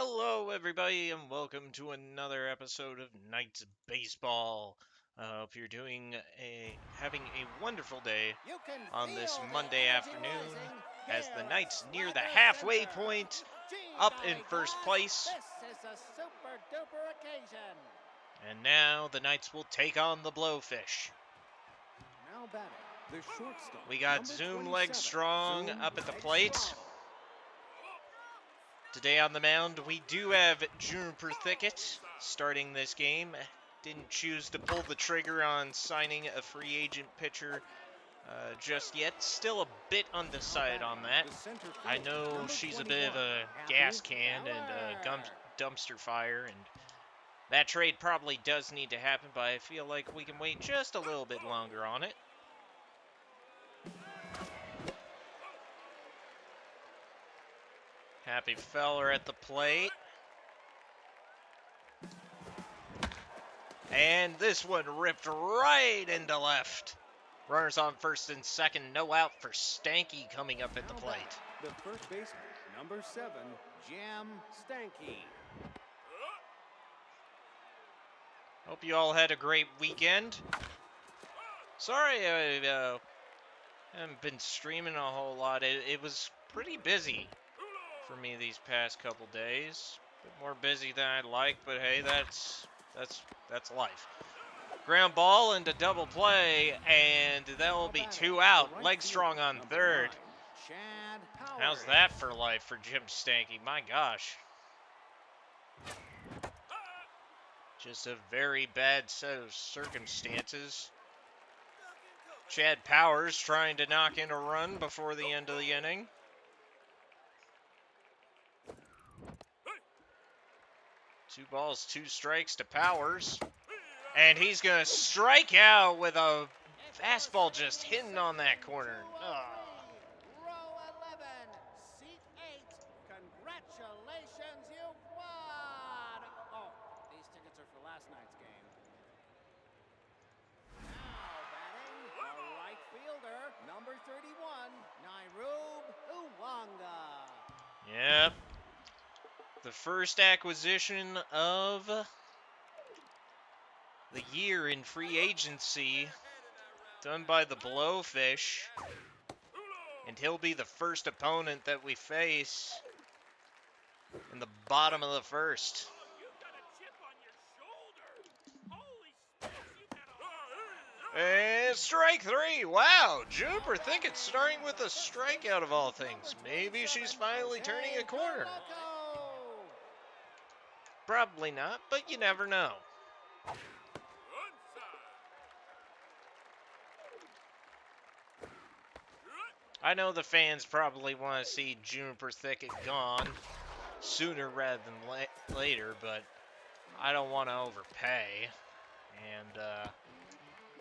Hello, everybody, and welcome to another episode of Knights Baseball. I hope you're having a wonderful day on this Monday afternoon as the Knights near the halfway point, up in first place. This is a super duper occasion. And now the Knights will take on the Blowfish. Now batting, the shortstop. We got number Zoom 27, Legstrong Zoom up at the Legstrong. plate. Today on the mound, we do have Juniper Thicket starting this game. Didn't choose to pull the trigger on signing a free agent pitcher just yet. Still a bit undecided on that. I know she's a bit of a gas can and a dumpster fire, and that trade probably does need to happen, but I feel like we can wait just a little bit longer on it. Happy Feller at the plate. And this one ripped right into left. Runners on first and second. No out for Stanky coming up at the plate. The first baseman, number 7, Jam Stanky. Hope you all had a great weekend. Sorry I haven't been streaming a whole lot. It was pretty busy for me these past couple days. A bit more busy than I'd like, but hey, that's life. Ground ball into double play, and that will be 2 out. Legstrong on third. How's that for life for Jim Stanky? My gosh. Just a very bad set of circumstances. Chad Powers trying to knock in a run before the end of the inning. Two balls, 2 strikes to Powers. And he's going to strike out with a fastball just hitting on that corner. Ugh. Row 11, seat 8. Congratulations, you've won. Oh, these tickets are for last night's game. Now batting, a right fielder, number 31, Nairub Uwanga. Yep. The first acquisition of the year in free agency done by the Blowfish. And he'll be the first opponent that we face in the bottom of the first. And strike 3. Wow, Juniper Thicket starting with a strikeout of all things. Maybe she's finally turning a corner. Probably not, but you never know. I know the fans probably want to see Juniper Thicket gone sooner rather than later, but I don't want to overpay. And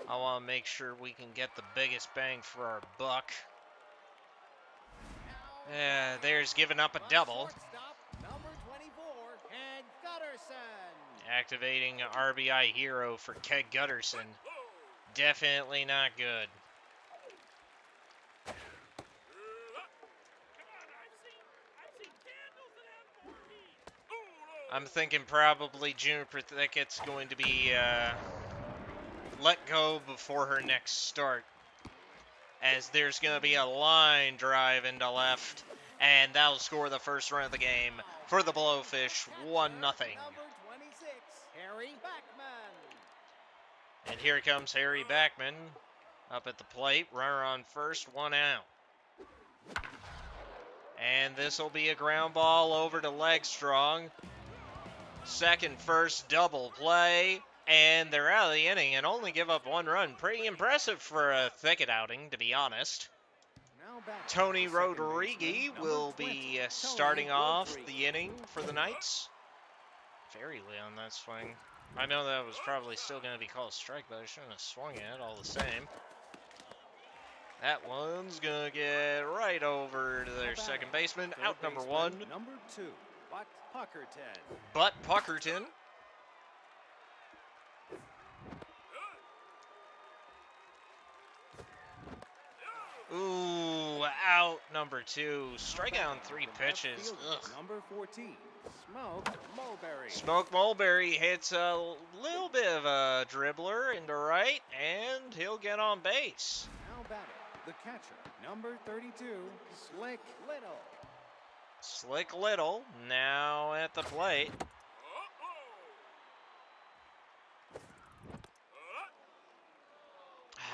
I want to make sure we can get the biggest bang for our buck. There's giving up a double. Number 24, Keg Gutterson. Activating RBI hero for Keg Gutterson. Definitely not good. I'm thinking probably Juniper Thicket's going to be let go before her next start, as there's going to be a line drive into left, and that'll score the first run of the game for the Blowfish, 1-0. Number 26, Harry Backman. And here comes Harry Backman up at the plate. Runner on first, 1 out. And this will be a ground ball over to Legstrong. Second, first, double play. And they're out of the inning and only give up 1 run. Pretty impressive for a Thicket outing, to be honest. Tony Rodriguez will be starting off the inning for the Knights. Fairy on that swing. I know that was probably still going to be called a strike, but I shouldn't have swung at it all the same. That one's going to get right over to their second baseman. Out number 1. Number 2, Butt Puckerton. Butt Puckerton. Ooh, out number 2. Strikeout on 3 pitches. Ugh. Number 14, Smoke Mulberry. Smoke Mulberry hits a little bit of a dribbler into right, and he'll get on base. Now batting, the catcher, number 32, Slick Little. Slick Little now at the plate.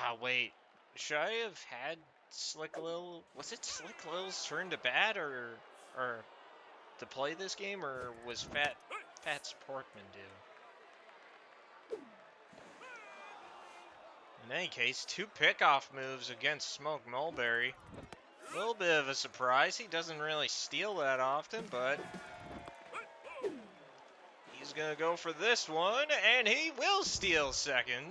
Ah, wait. Should I have had Slick Little? Was it Slick Little's turn to bat or to play this game, or was Fats Porkman due? In any case, 2 pickoff moves against Smoke Mulberry. A little bit of a surprise. He doesn't really steal that often, but he's going to go for this one, and he will steal second.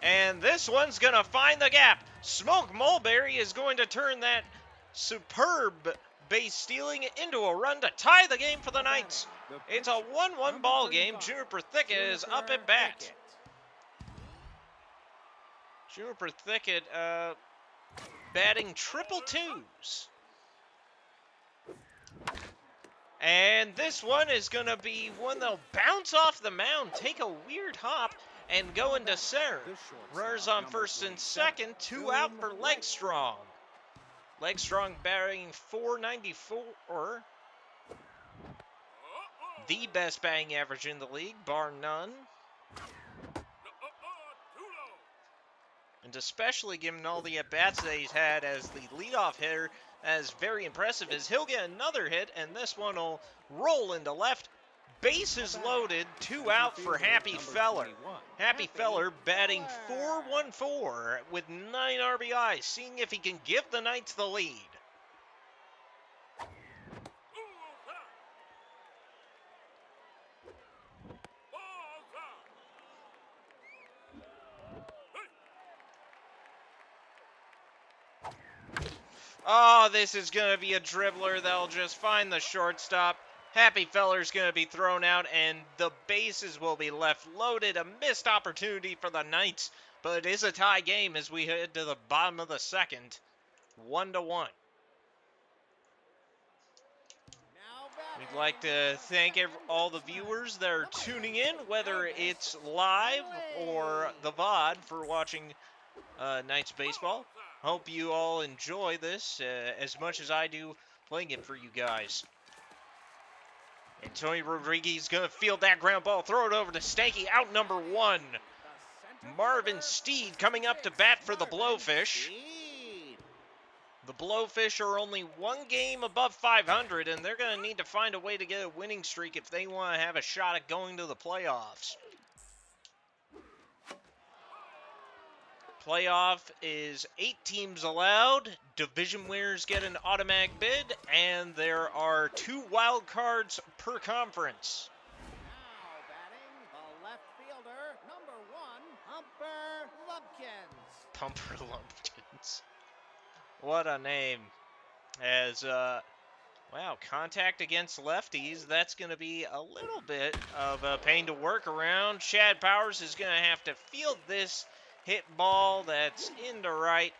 And this one's going to find the gap. Smoke Mulberry is going to turn that superb base stealing into a run to tie the game for the Knights. It's a 1-1 ball game. Juniper Thicket is up at bat. Juniper Thicket batting triple twos. And this one is going to be one that'll bounce off the mound, take a weird hop, and go into center. Runners on first and second, 2 out for Legstrong. Legstrong batting .494, the best batting average in the league, bar none. And especially given all the at-bats that he's had as the leadoff hitter, as very impressive as he'll get another hit, and this one will roll into left. Bases loaded, 2 out for Happy Feller. Happy Feller batting .414 with 9 RBIs, seeing if he can give the Knights the lead. Oh, this is going to be a dribbler that'll just find the shortstop. Happy Feller's going to be thrown out, and the bases will be left loaded. A missed opportunity for the Knights, but it is a tie game as we head to the bottom of the second. 1-1. We'd like to thank all the viewers that are tuning in, whether it's live or the VOD, for watching Knights baseball. Hope you all enjoy this as much as I do playing it for you guys. And Tony Rodriguez is going to field that ground ball, throw it over to Stanky, out number 1. Marvin Steed coming up to bat for the Blowfish. The Blowfish are only 1 game above 500, and they're going to need to find a way to get a winning streak if they want to have a shot at going to the playoffs. Playoff is 8 teams allowed. Division winners get an automatic bid, and there are 2 wild cards per conference. Now batting, the left fielder, number 1, Humper Lumpkins. Pumper Lumpkins. What a name. As, wow, contact against lefties, that's going to be a little bit of a pain to work around. Chad Powers is going to have to field this hit ball that's into right,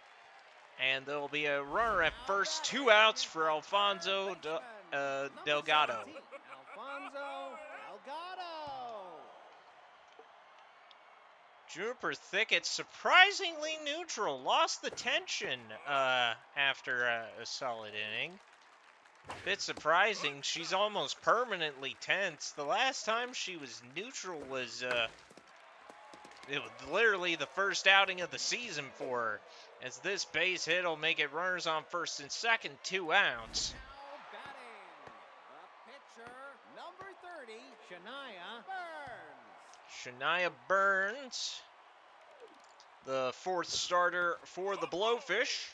and there'll be a runner at first. 2 outs for Alfonso Delgado. Alfonso Delgado. Juniper Thicket surprisingly neutral, lost the tension after a solid inning. Bit surprising, she's almost permanently tense. The last time she was neutral was it was literally the first outing of the season for her, as this base hit will make it runners on first and second, 2 outs. Now batting, the pitcher, number 30, Shania Burns. Shania Burns, the 4th starter for the Blowfish.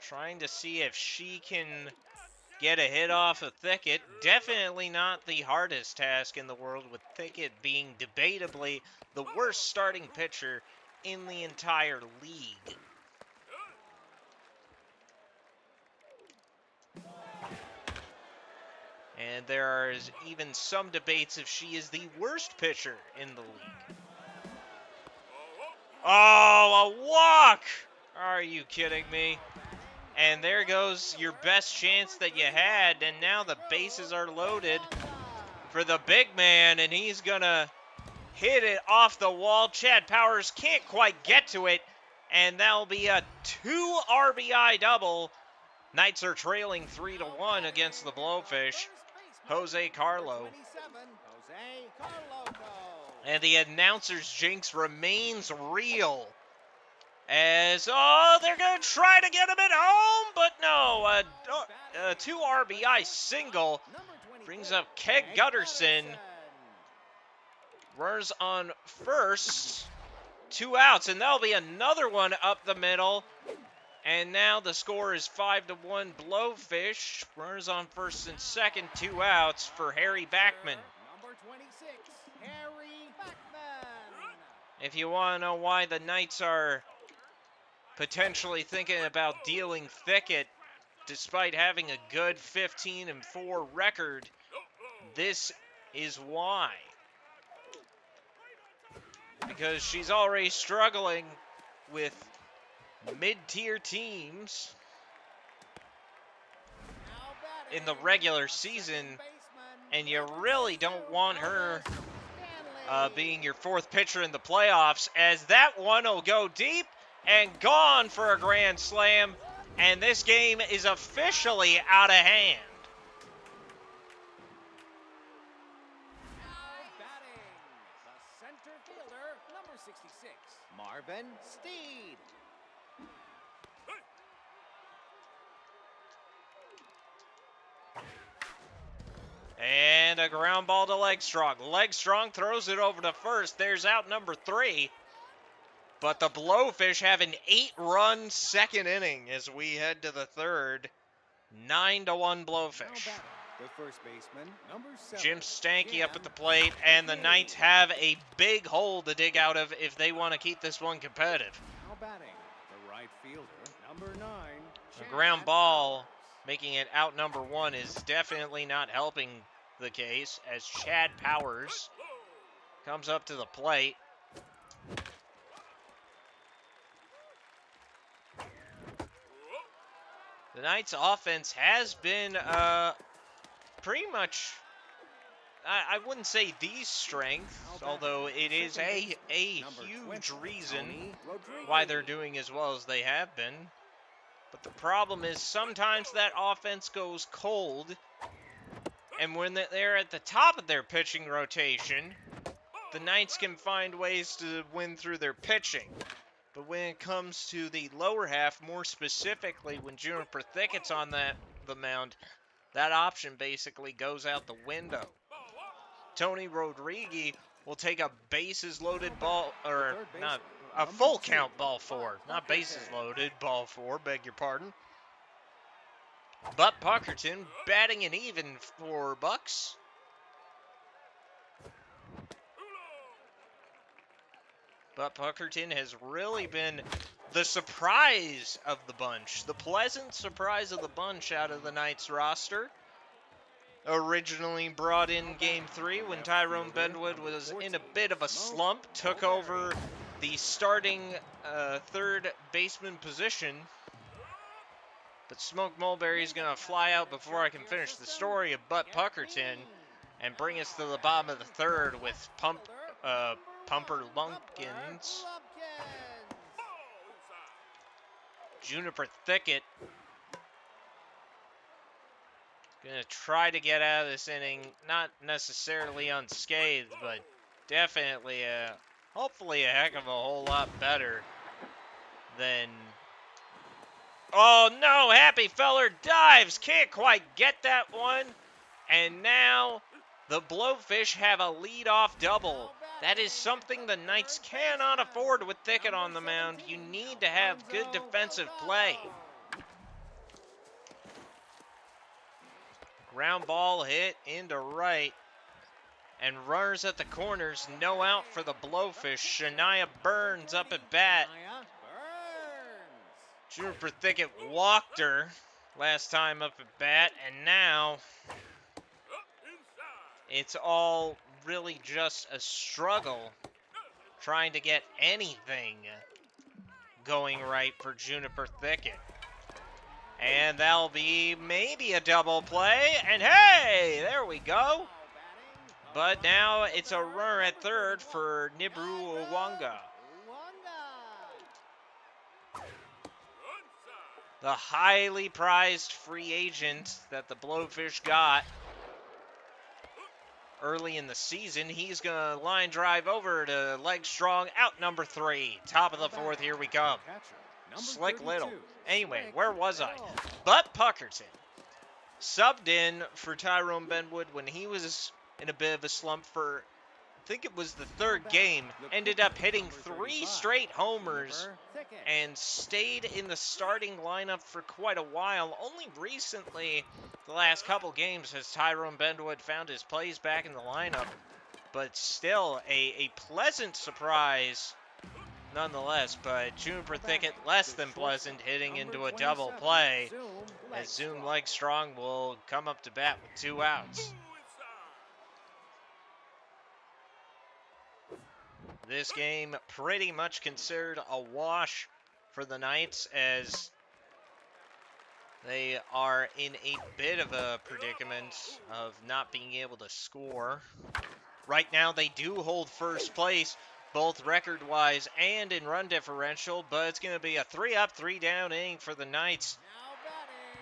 Trying to see if she can get a hit off of Thicket. Definitely not the hardest task in the world, with Thicket being debatably the worst starting pitcher in the entire league. And there are even some debates if she is the worst pitcher in the league. Oh, a walk! Are you kidding me? And there goes your best chance that you had, and now the bases are loaded for the big man, and he's gonna hit it off the wall. Chad Powers can't quite get to it, and that'll be a 2 RBI double. Knights are trailing 3-1 against the Blowfish. Jose Carlo. And the announcer's jinx remains real. As, oh, they're going to try to get him at home, but no. A 2 RBI single brings up Keg Gutterson. Runners on first. 2 outs, and that'll be another one up the middle. And now the score is 5-1 Blowfish. Runners on first and second, 2 outs for Harry Backman. Number 26, Harry Backman. If you want to know why the Knights are potentially thinking about dealing Thicket, despite having a good 15-4 record, this is why. Because she's already struggling with mid-tier teams in the regular season, and you really don't want her being your fourth pitcher in the playoffs, as that one will go deep and gone for a grand slam, and this game is officially out of hand. The center fielder, number 66, Marvin Steed. And a ground ball to Legstrong. Legstrong throws it over to first. There's out number 3. But the Blowfish have an 8-run second inning as we head to the third. 9-1 Blowfish. The first baseman, number 7. Jim Stanky up at the plate, and the Knights have a big hole to dig out of if they want to keep this one competitive. Now batting, the right fielder, number 9. A ground ball making it out number 1 is definitely not helping the case, as Chad Powers comes up to the plate. The Knights' offense has been pretty much, I wouldn't say the strength, although it is a huge reason why they're doing as well as they have been. But the problem is sometimes that offense goes cold, and when they're at the top of their pitching rotation, the Knights can find ways to win through their pitching. But when it comes to the lower half, more specifically when Juniper Thickett's on the mound, that option basically goes out the window. Tony Rodriguez will take a bases loaded ball, or not, a full count ball 4. Not bases loaded, ball 4, beg your pardon. Butt Puckerton batting an even for Bucks. But Puckerton has really been the surprise of the bunch. The pleasant surprise of the bunch out of the Knights roster. Originally brought in Game 3 when Tyrone Benwood was in a bit of a slump. Took over the starting third baseman position. But Smoke Mulberry is going to fly out before I can finish the story of Butt Puckerton and bring us to the bottom of the third with Pumper Lumpkins. Juniper Thicket gonna try to get out of this inning, not necessarily unscathed, but definitely hopefully a heck of a whole lot better than. Oh no, Happy Feller dives, can't quite get that one, and now the Blowfish have a leadoff double. That is something the Knights cannot afford with Thicket on the mound. You need to have good defensive play. Ground ball hit into right. And runners at the corners, no out for the Blowfish. Shania Burns up at bat. Juniper Thicket walked her last time up at bat, and now it's all really just a struggle trying to get anything going right for Juniper Thicket. And that'll be maybe a double play. And hey, there we go. But now it's a runner at third for Nibru Uwanga. The highly prized free agent that the Blowfish got early in the season. He's going to line drive over to leg strong, out number 3. Top of the fourth, here we come. Slick Little. Anyway, where was I? But Puckerton subbed in for Tyrone Benwood when he was in a bit of a slump for, I think it was the third game. Ended up hitting 3 straight homers and stayed in the starting lineup for quite a while. Only recently, the last couple games, has Tyrone Benwood found his plays back in the lineup. But still, a pleasant surprise nonetheless. But Juniper Thicket, less than pleasant, hitting into a double play, as Zoom Leg Strong will come up to bat with 2 outs. This game pretty much considered a wash for the Knights, as they are in a bit of a predicament of not being able to score. Right now they do hold first place, both record-wise and in run differential, but it's going to be a 3-up, 3-down inning for the Knights.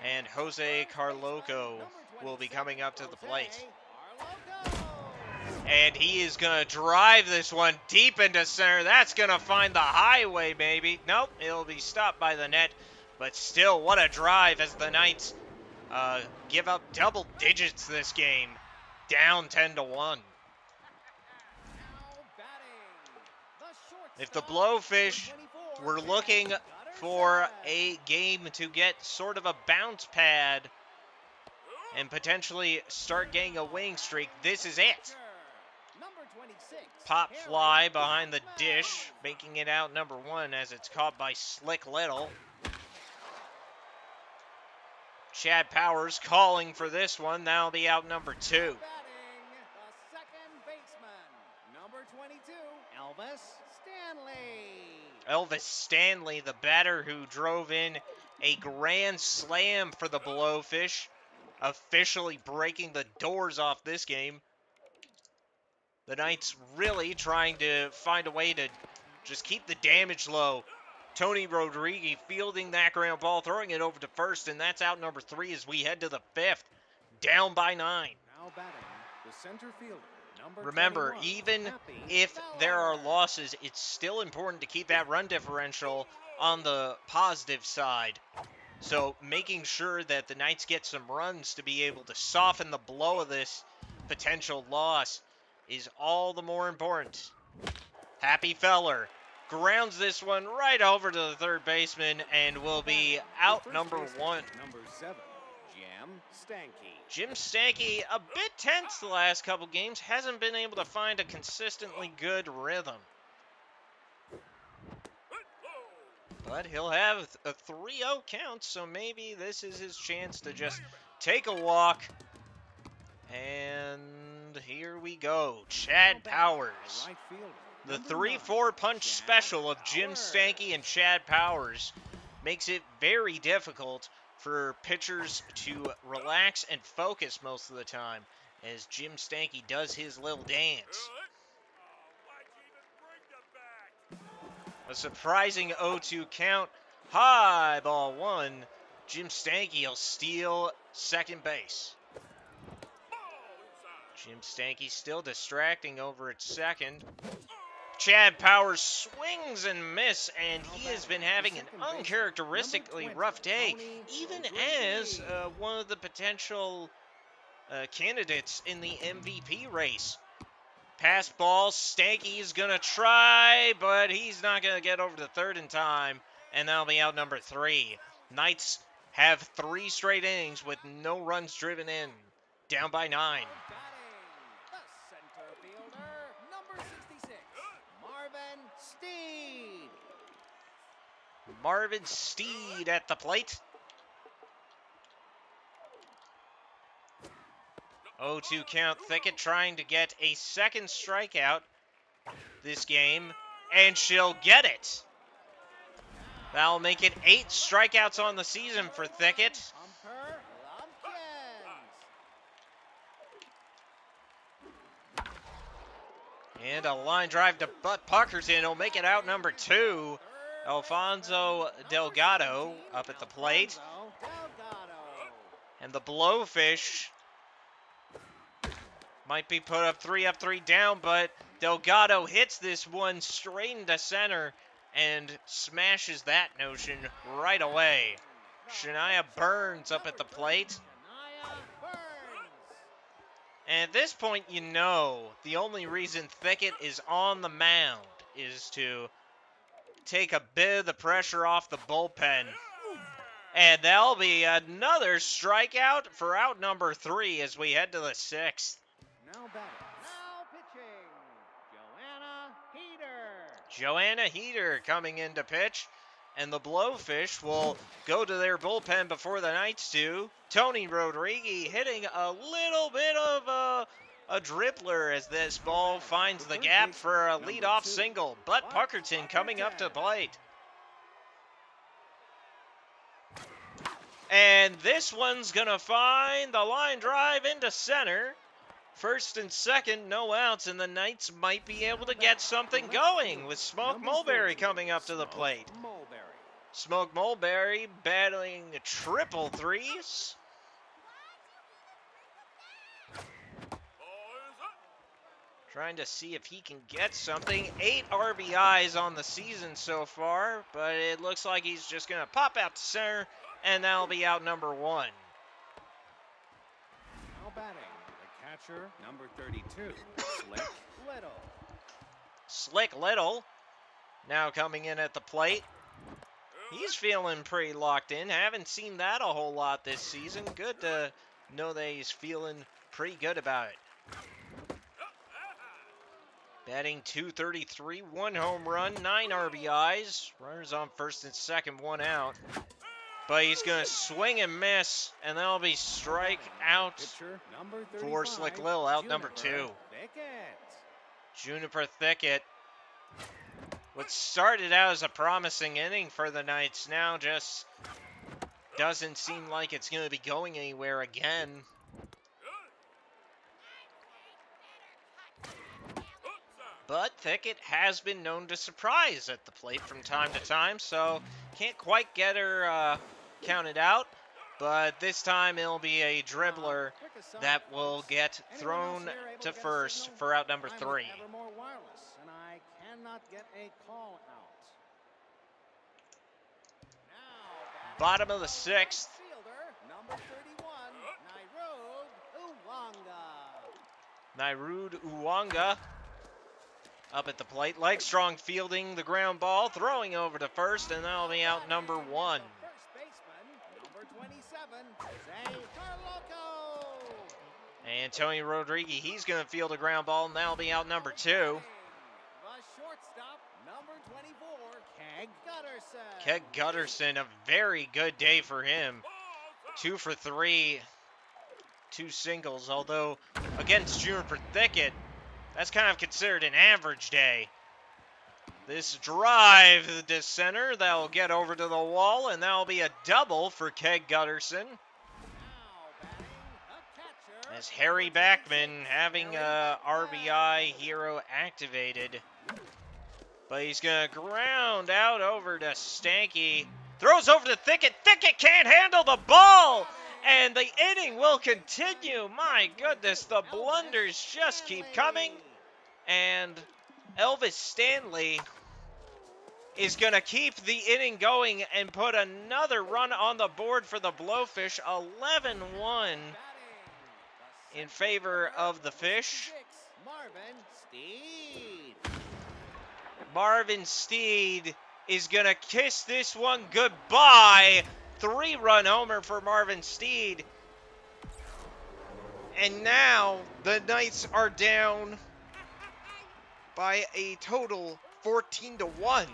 And Jose Carloco will be coming up to the plate. And he is going to drive this one deep into center. That's going to find the highway, maybe. Nope, it'll be stopped by the net. But still, what a drive as the Knights give up double digits this game. Down 10-1. If the Blowfish were looking for a game to get sort of a bounce pad and potentially start getting a winning streak, this is it. Pop fly behind the dish, making it out number 1 as it's caught by Slick Little. Chad Powers calling for this one. That'll be out number 2. The second baseman, number 22, Elvis Stanley. Elvis Stanley, the batter who drove in a grand slam for the Blowfish, officially breaking the doors off this game. The Knights really trying to find a way to just keep the damage low. Tony Rodriguez fielding that ground ball, throwing it over to first, and that's out number 3 as we head to the 5th. Down by 9. Now batting, the center fielder, number Remember, 21, even Happy if there are Feller. losses, it's still important to keep that run differential on the positive side. So making sure that the Knights get some runs to be able to soften the blow of this potential loss is all the more important. Happy Feller grounds this one right over to the third baseman and will be out number 1. Number 7, Jim Stanky. Jim Stanky, a bit tense the last couple games, hasn't been able to find a consistently good rhythm. But he'll have a 3-0 count, so maybe this is his chance to just take a walk. And here we go. Chad Powers. The 3-4 punch special of Jim Stanky and Chad Powers makes it very difficult for pitchers to relax and focus most of the time, as Jim Stanky does his little dance. A surprising 0-2 count. High ball 1. Jim Stanky will steal second base. Jim Stanky still distracting over at second. Chad Powers swings and miss, and he has been having an uncharacteristically rough day, even as one of the potential candidates in the MVP race. Pass ball, Stanky is going to try, but he's not going to get over to third in time, and that'll be out number 3. Knights have 3 straight innings with no runs driven in, down by 9. The center fielder, number 66, Marvin Steed. Marvin Steed at the plate. 0-2 count. Thicket trying to get a second strikeout this game, and she'll get it. That'll make it 8 strikeouts on the season for Thicket. Humper Lumpkins. And a line drive to Butt Puckerton will make it out number 2. Alfonso Delgado up at the plate. And the Blowfish might be put up 3 down, but Delgado hits this one straight into center and smashes that notion right away. Shania Burns up at the plate. And at this point, you know the only reason Thicket is on the mound is to take a bit of the pressure off the bullpen. And that'll be another strikeout for out number 3 as we head to the 6th. Now batting. Now pitching. Joanna Heater. Joanna Heater coming in to pitch. And the Blowfish will go to their bullpen before the Knights do. Tony Rodriguez hitting a little bit of a dribbler as this ball finds the gap for a leadoff single. Butt Puckerton coming up to the plate. And this one's going to find the line drive into center. First and second, no outs, and the Knights might be able to get something going with Smoke Mulberry coming up to the plate. Smoke Mulberry battling triple threes. Trying to see if he can get something. 8 RBIs on the season so far, but it looks like he's just going to pop out to center, and that'll be out number 1. Now batting. The catcher, number 32, Slick Little. Slick Little now coming in at the plate. He's feeling pretty locked in. Haven't seen that a whole lot this season. Good to know that he's feeling pretty good about it. Batting .233, 1 home run, 9 RBIs. Runners on first and second, 1 out. But he's going to swing and miss, and that'll be strike out for Slick Little, out number 2. Juniper Thicket. What started out as a promising inning for the Knights now just doesn't seem like it's going to be going anywhere again. But Thicket has been known to surprise at the plate from time to time, so can't quite get her counted out. But this time it'll be a dribbler that will get thrown to first for out number 3. Bottom of the 6th. Number 31, Nairud Uwanga up at the plate. Leg strong fielding the ground ball, throwing over to first, and that'll be out number 1. First baseman, number 27, Zay Carloco. And Tony Rodriguez, he's going to field a ground ball, and that'll be out number 2. The shortstop, number 24, Keg Gutterson. Keg Gutterson, a very good day for him. 2 for 3, 2 singles, although against Juniper Thicket, that's kind of considered an average day. This drive to center, that'll get over to the wall, and that'll be a double for Keg Gutterson. As Harry Backman having a RBI hero activated. But he's going to ground out over to Stanky. Throws over to Thicket. Thicket can't handle the ball! And the inning will continue. My goodness, the blunders just keep coming. And Elvis Stanley is going to keep the inning going and put another run on the board for the Blowfish. 11-1 in favor of the Fish. Marvin Steed is going to kiss this one goodbye. 3-run homer for Marvin Steed. And now the Knights are down by a total 14-1. The left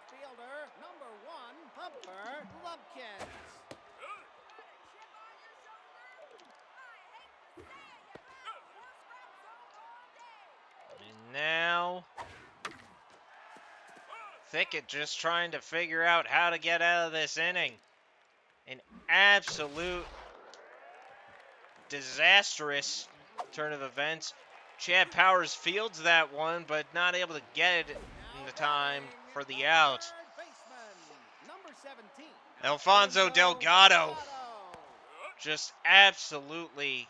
fielder, number 1, Humper Lumpkins. And now Thicket just trying to figure out how to get out of this inning. An absolute disastrous turn of events. Chad Powers fields that one, but not able to get it in the time for the out. Third baseman, number 17, Alfonso Delgado. Just absolutely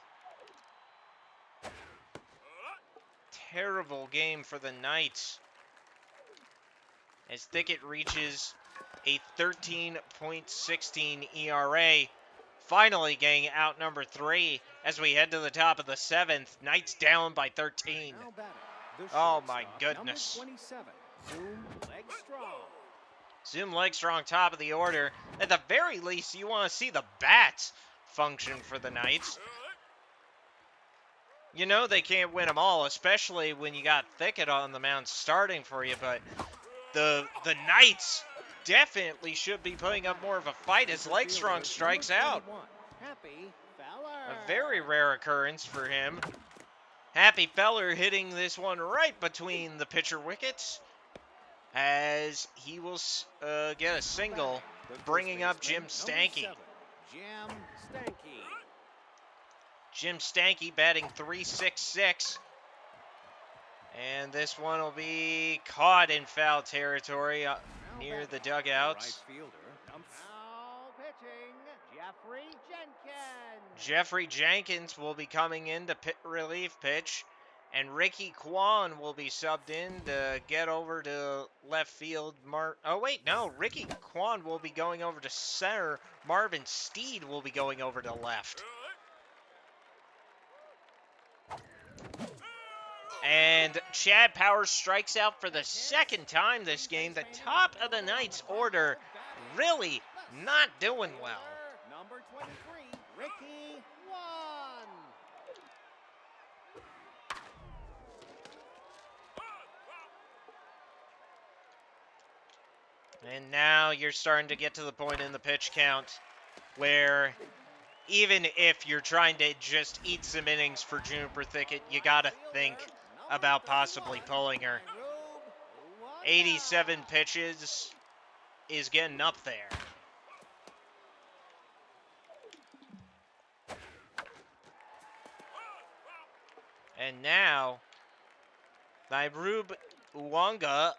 terrible game for the Knights, as Thicket reaches a 13.16 ERA, finally getting out number 3 as we head to the top of the 7th. Knights down by 13. Now batting, the Oh my shortstop, goodness. Number 27, Zoom Legstrong. Zoom Legstrong top of the order. At the very least, you want to see the bats function for the Knights. You know they can't win them all, especially when you got Thicket on the mound starting for you, but the Knights definitely should be putting up more of a fight as Legstrong strikes out. Happy Feller. A very rare occurrence for him. Happy Feller hitting this one right between the pitcher wickets, as he will get a single, bringing up Jim Stanky. Jim Stanky. Jim Stanky batting .366. And this one will be caught in foul territory near the dugouts. Right fielder. Now pitching, Jeffrey Jenkins. Jeffrey Jenkins will be coming in to relief pitch. And Ricky Kwan will be subbed in to get over to left field. Ricky Kwan will be going over to center. Marvin Steed will be going over to left. And Chad Powers strikes out for the second time this game. The top of the Knights order really not doing well. Number 23, Ricky Kwan. And now you're starting to get to the point in the pitch count where even if you're trying to just eat some innings for Juniper Thicket, you got to think about possibly pulling her. 87 pitches is getting up there. And now, Nairub Uwanga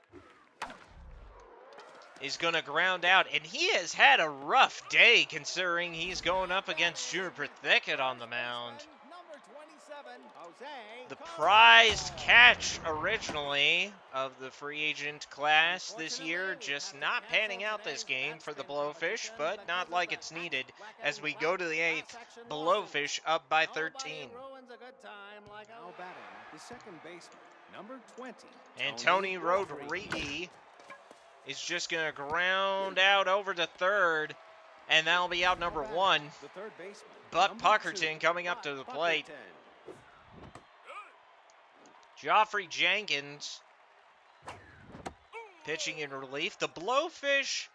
is going to ground out. And he has had a rough day considering he's going up against Juniper Thicket on the mound. The prized catch originally of the free agent class this year, just not panning out this game for the Blowfish, but not like it's needed as we go to the 8th. Blowfish up by 13. Now batting, the second baseman, number 20. And Tony Rodriguez is just going to ground out over to third, and that'll be out number 1. The third baseman, Buck Puckerton coming up to the plate. Joffrey Jenkins pitching in relief. The Blowfish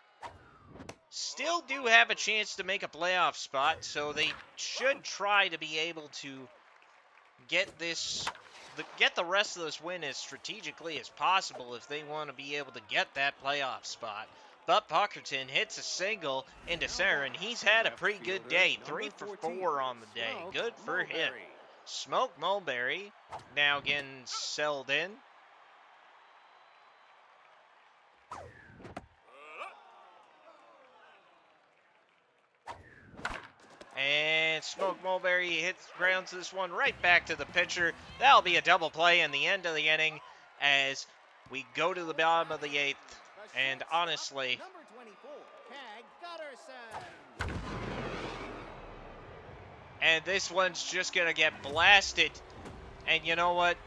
still do have a chance to make a playoff spot, so they should try to be able to get the rest of this win as strategically as possible if they want to be able to get that playoff spot. But Puckerton hits a single into center, and he's had a pretty good day. 3 for 4 on the day. Good for him. Smoke Mulberry now getting settled in. And Smoke Mulberry grounds this one right back to the pitcher. That'll be a double play in the end of the inning as we go to the bottom of the 8th. And honestly, Number 24, Kag Gutterson. and this one's just going to get blasted. And you know what?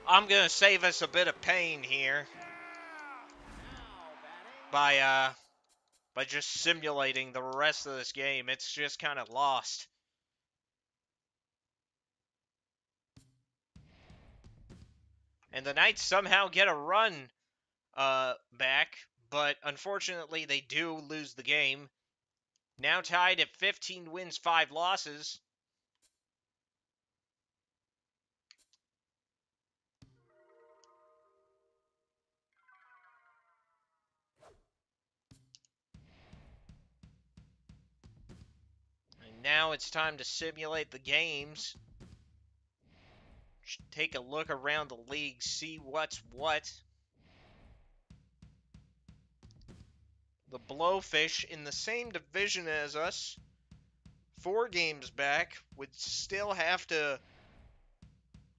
I'm going to save us a bit of pain here by just simulating the rest of this game. It's just kind of lost. And the Knights somehow get a run back, but unfortunately they do lose the game. Now tied at 15 wins, 5 losses. now it's time to simulate the games. Take a look around the league, see what's what. The Blowfish in the same division as us, 4 games back, would still have to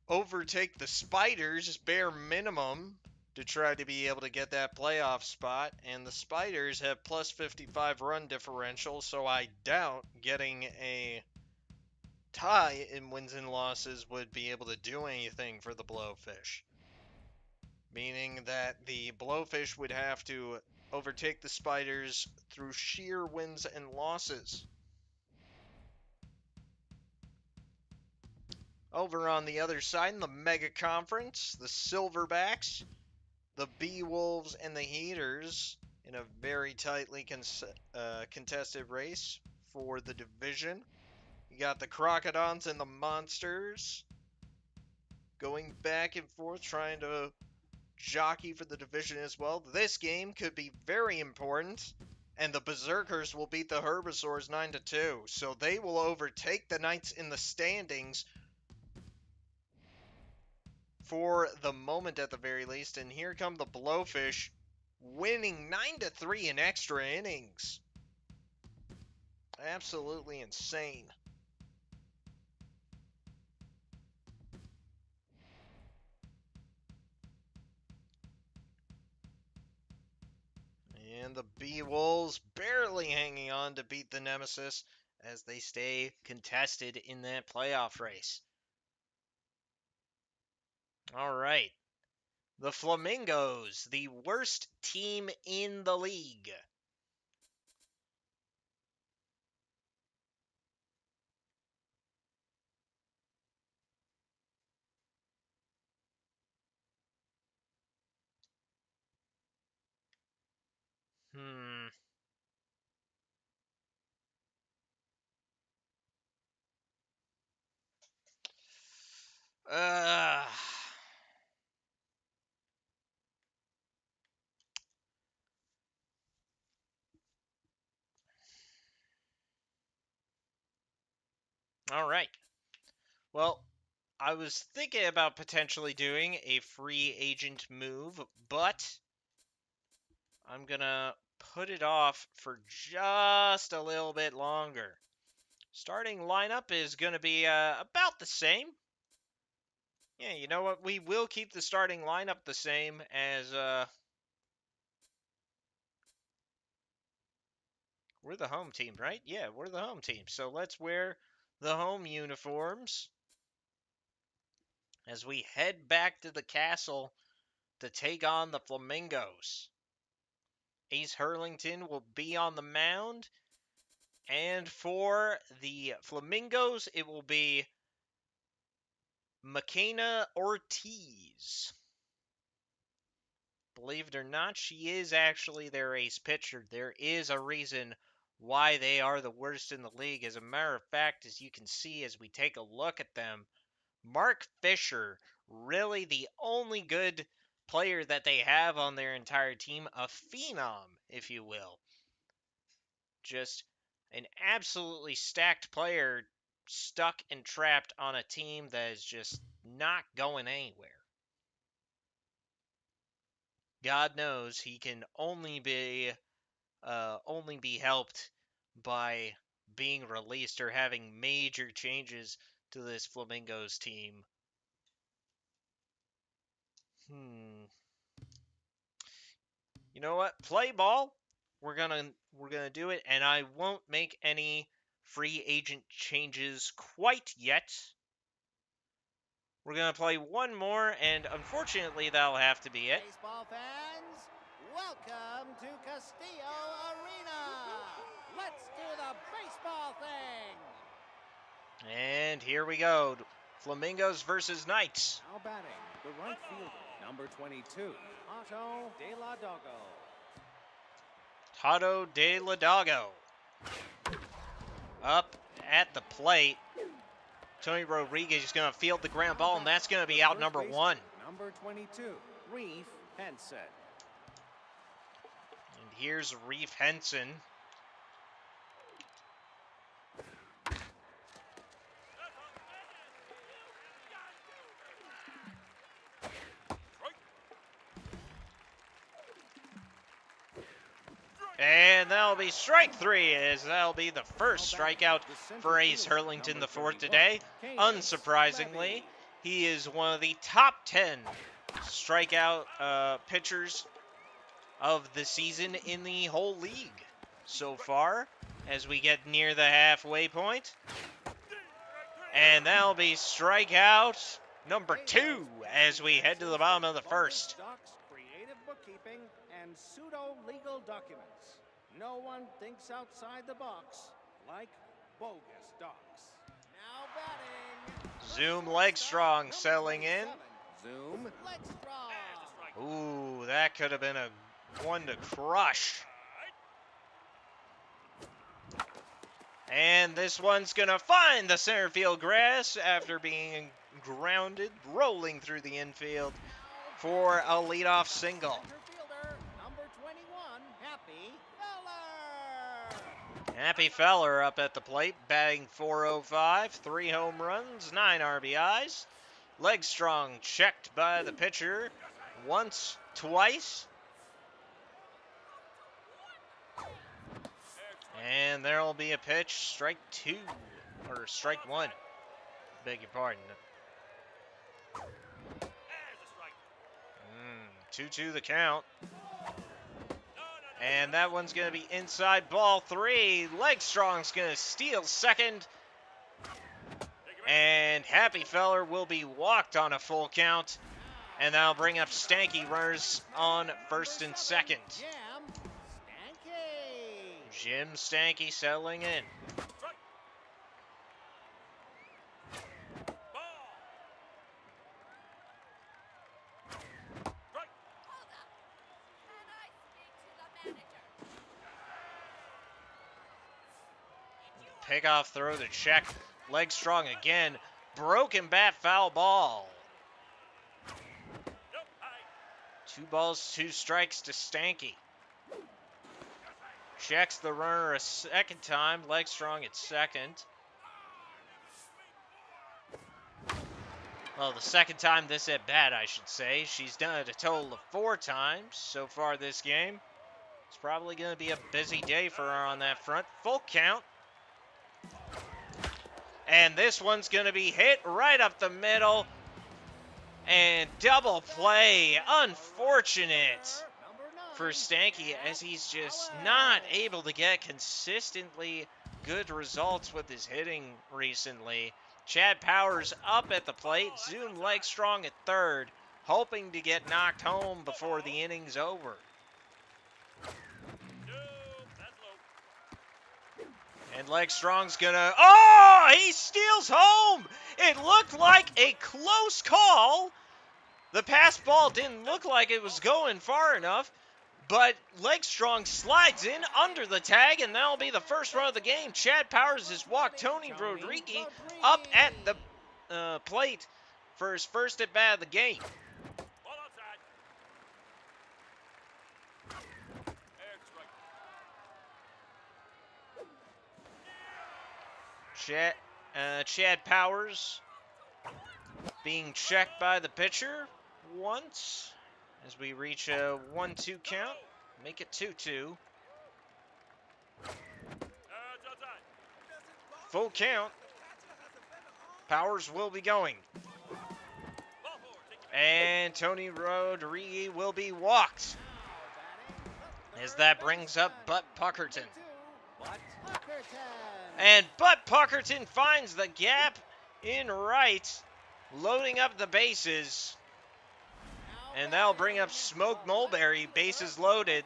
overtake the Spiders, bare minimum, to try to be able to get that playoff spot. And the Spiders have plus 55 run differential, so I doubt getting a tie in wins and losses would be able to do anything for the Blowfish. Meaning that the Blowfish would have to overtake the Spiders through sheer wins and losses. Over on the other side in the Mega Conference, the Silverbacks, the Beewolves, and the Heaters in a very tightly contested race for the division. You got the Crocodons and the Monsters going back and forth trying to jockey for the division as well. This game could be very important, and the Berserkers will beat the Herbivores 9-2, so they will overtake the Knights in the standings for the moment at the very least. And here come the Blowfish winning 9-3 in extra innings. Absolutely insane. And the Beewolves barely hanging on to beat the Nemesis as they stay contested in that playoff race. All right. The Flamingos, the worst team in the league. Uh, all right. Well, I was thinking about potentially doing a free agent move, but I'm going to put it off for just a little bit longer. Starting lineup is going to be about the same. Yeah, you know what? We will keep the starting lineup the same as we're the home team, right? Yeah, we're the home team. So let's wear the home uniforms as we head back to the castle to take on the Flamingos. Ace Hurlington will be on the mound. And for the Flamingos, it will be Makena Ortiz. Believe it or not, she is actually their ace pitcher. There is a reason why they are the worst in the league. As a matter of fact, as you can see as we take a look at them, Mark Fisher, really the only good player that they have on their entire team, a phenom, if you will. Just an absolutely stacked player stuck and trapped on a team that is just not going anywhere. God knows he can only be helped by being released or having major changes to this Flamingos team. You know what? Play ball. We're gonna do it, and I won't make any free agent changes quite yet. We're gonna play one more, and unfortunately, that'll have to be it. Baseball fans, welcome to Castillo Arena. Let's do the baseball thing. And here we go. Flamingos versus Knights. Now batting, the right fielder, number 22, Otto De La Dogo. Tato De La Dogo. Up at the plate. Tony Rodriguez is going to field the ground ball, and that's going to be out number 1. Number 22, Reef Henson. And here's Reef Henson. And that'll be strike three, as that'll be the first strikeout for Ace Hurlington the fourth today. Unsurprisingly, he is one of the top 10 strikeout pitchers of the season in the whole league so far, as we get near the halfway point. And that'll be strikeout number 2 as we head to the bottom of the first. Creative bookkeeping and pseudo-legal documents. No one thinks outside the box like bogus docs. Now batting. Zoom Legstrong selling in. Zoom Legstrong. Ooh, that could have been a one to crush. And this one's going to find the center field grass after being grounded, rolling through the infield for a leadoff single. Fielder, number 21, Happy Feller. Happy Feller up at the plate, batting .405, 3 home runs, 9 RBIs. Legstrong checked by the pitcher once, twice. And there will be a pitch, strike 2, or strike 1. Beg your pardon. 2-2 the count. And that one's going to be inside ball 3. Legstrong's going to steal second. And Happy Feller will be walked on a full count. And that'll bring up Stanky runners on first and second. Jim Stanky settling in. Pickoff throw to check. Legstrong again. Broken bat, foul ball. 2 balls, 2 strikes to Stanky. Checks the runner a second time. Legstrong at second. Well, the second time this at bat, I should say. She's done it a total of 4 times so far this game. It's probably going to be a busy day for her on that front. Full count. And this one's going to be hit right up the middle. And double play. Unfortunate for Stanky, as he's just not able to get consistently good results with his hitting recently. Chad Powers up at the plate. Zoom Legstrong at third, hoping to get knocked home before the inning's over. And Legstrong's gonna... Oh! He steals home! It looked like a close call. The pass ball didn't look like it was going far enough. But Legstrong slides in under the tag, and that'll be the first run of the game. Chad Powers has walked Tony Rodriguez up at the plate for his first at bat of the game. Chad Powers being checked by the pitcher once. As we reach a 1-2 count, make it 2-2. Full count. Powers will be going. And Tony Rodriguez will be walked. As that brings up Butt Puckerton. And Butt Puckerton finds the gap in right, loading up the bases. And that'll bring up Smoke Mulberry, bases loaded.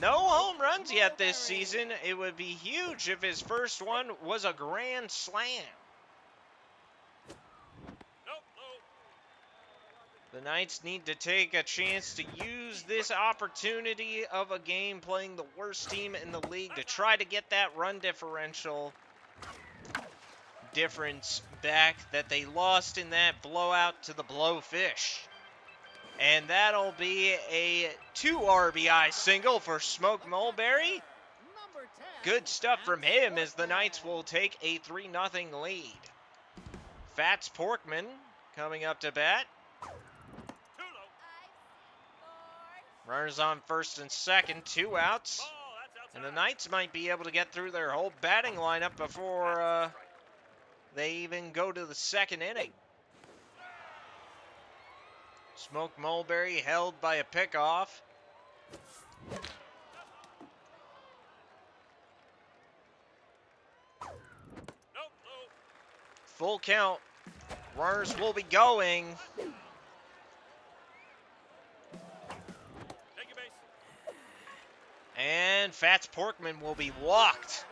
No home runs yet this season. It would be huge if his first one was a grand slam. The Knights need to take a chance to use this opportunity of a game playing the worst team in the league to try to get that run differential difference back that they lost in that blowout to the Blowfish. And that'll be a 2 RBI single for Smoke Mulberry. Good stuff from him as the Knights will take a 3-0 lead. Fats Porkman coming up to bat. Runners on first and second, 2 outs. And the Knights might be able to get through their whole batting lineup before they even go to the second inning. Smoke Mulberry held by a pickoff. Full count. Runners will be going. And Fats Porkman will be walked,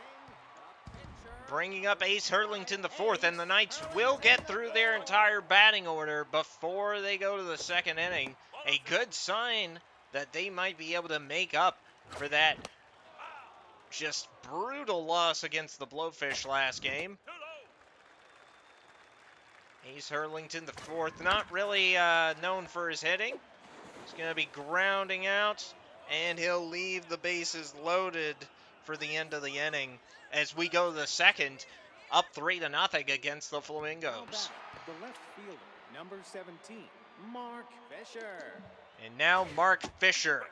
bringing up Ace Hurlington the fourth, and the Knights will get through their entire batting order before they go to the second inning. A good sign that they might be able to make up for that just brutal loss against the Blowfish last game. Ace Hurlington the fourth, not really known for his hitting. He's going to be grounding out, and he'll leave the bases loaded for the end of the inning as we go to the second, up 3-0 against the Flamingos. The left fielder, number 17, Mark Fisher. And now Mark Fisher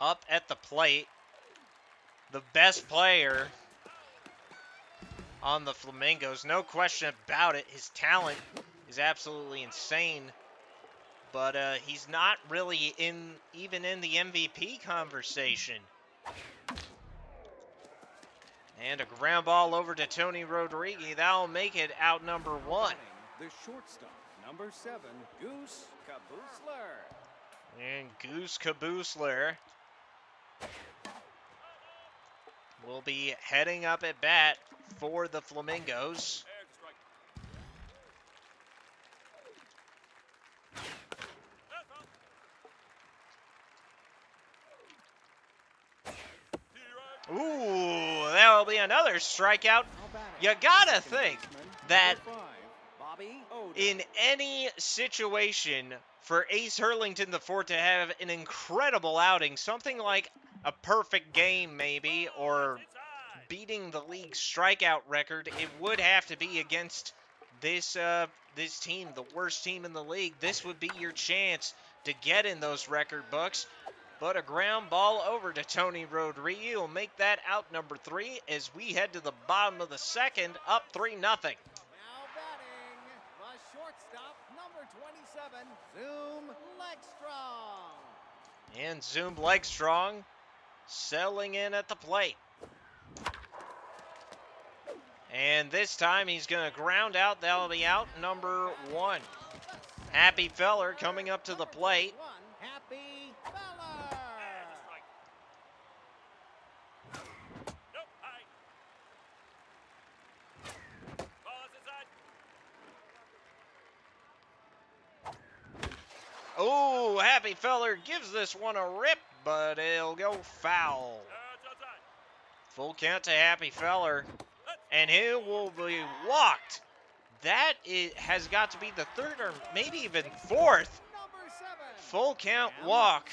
up at the plate, the best player on the Flamingos. No question about it. His talent is absolutely insane. But he's not really even in the MVP conversation. And a ground ball over to Tony Rodriguez. That'll make it out number one. The shortstop, number 7, Goose Kabusler. And Goose Kabusler will be heading up at bat for the Flamingos. Ooh, that'll be another strikeout. You gotta think that in any situation for Ace Hurlington the fourth to have an incredible outing, something like a perfect game maybe, or beating the league strikeout record, it would have to be against this team, the worst team in the league. This would be your chance to get in those record books. But a ground ball over to Tony Rodriguez will make that out number 3 as we head to the bottom of the second, up 3-0. Now batting, the shortstop, number 27, Zoom Legstrong. And Zoom Legstrong settling in at the plate. And this time he's going to ground out. That'll be out number 1. Happy Feller coming up to the plate. Happy Feller. Oh, Happy Feller gives this one a rip, but it'll go foul. Full count to Happy Feller, and he will be walked. That has got to be the third or maybe even fourth full count walk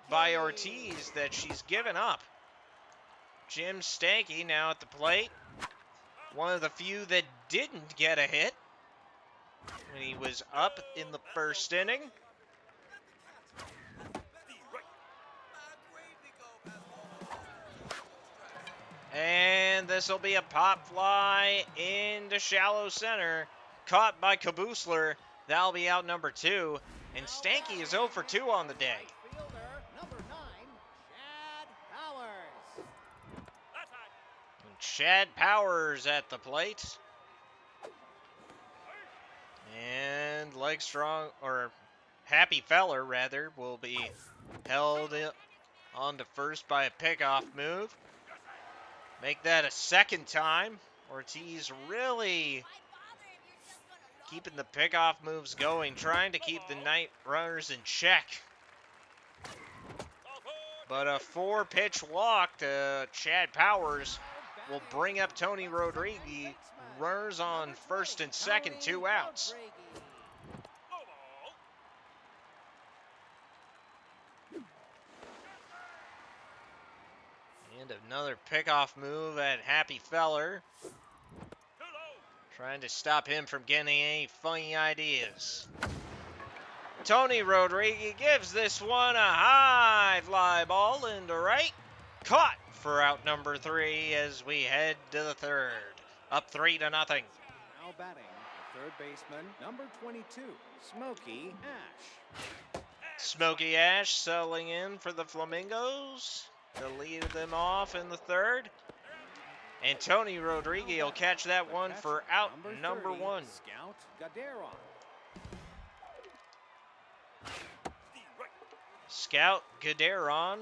by Ortiz that she's given up. Jim Stanky now at the plate. One of the few that didn't get a hit when he was up in the first inning. And this will be a pop fly into shallow center. Caught by Kabusler. That'll be out number 2. And Stanky is 0 for 2 on the day. Fielder, number 9, Chad Powers. And Chad Powers at the plate. And Legstrong, or Happy Feller rather, will be held on to first by a pickoff move. Make that a second time. Ortiz really keeping the pickoff moves going, trying to keep the Knight runners in check. But a 4-pitch walk to Chad Powers will bring up Tony Rodriguez. Runners on first and second, 2 outs. And another pickoff move at Happy Feller. Trying to stop him from getting any funny ideas. Tony Rodriguez gives this one a high fly ball into right. Caught for out number 3 as we head to the third. Up 3-0. Now batting, the third baseman, number 22, Smokey Ash. Smokey Ash settling in for the Flamingos to lead them off in the third. And Tony Rodriguez will catch that one for out number 30, 1. Scout Gaderon. Scout Gaderon,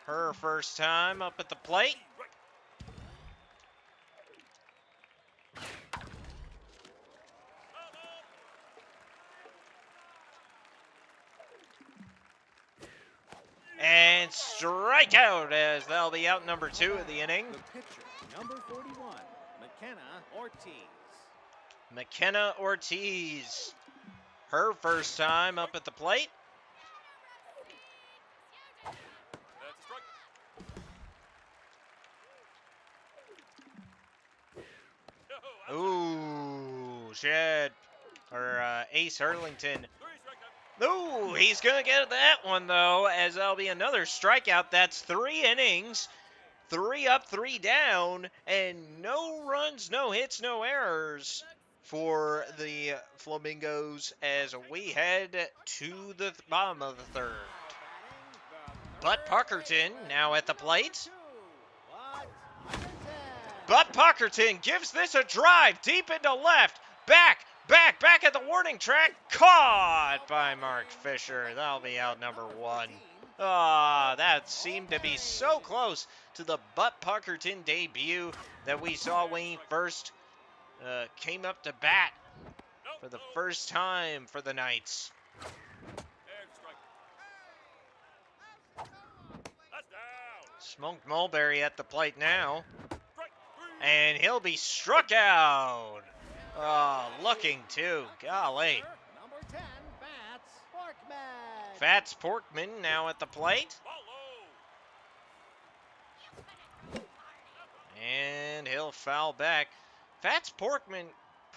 her first time up at the plate. And strikeout as that'll be out number 2 of the inning. The pitcher, number 41, McKenna Ortiz. McKenna Ortiz, her first time up at the plate. Ooh, Ace Hurlington. Ooh, he's going to get that one, though, as that'll be another strikeout. That's 3 innings, 3 up, 3 down, and no runs, no hits, no errors for the Flamingos as we head to the bottom of the third. Bud Puckerton now at the plate. Bud Puckerton gives this a drive deep into left. Back at the warning track. Caught by Mark Fisher. That'll be out number 1. That seemed to be so close to the Bud Puckerton debut that we saw when he first came up to bat for the first time for the Knights. Smoked Mulberry at the plate now. And he'll be struck out. Looking too. Golly. Number 10, Fats Porkman. Fats Porkman now at the plate. And he'll foul back. Fats Porkman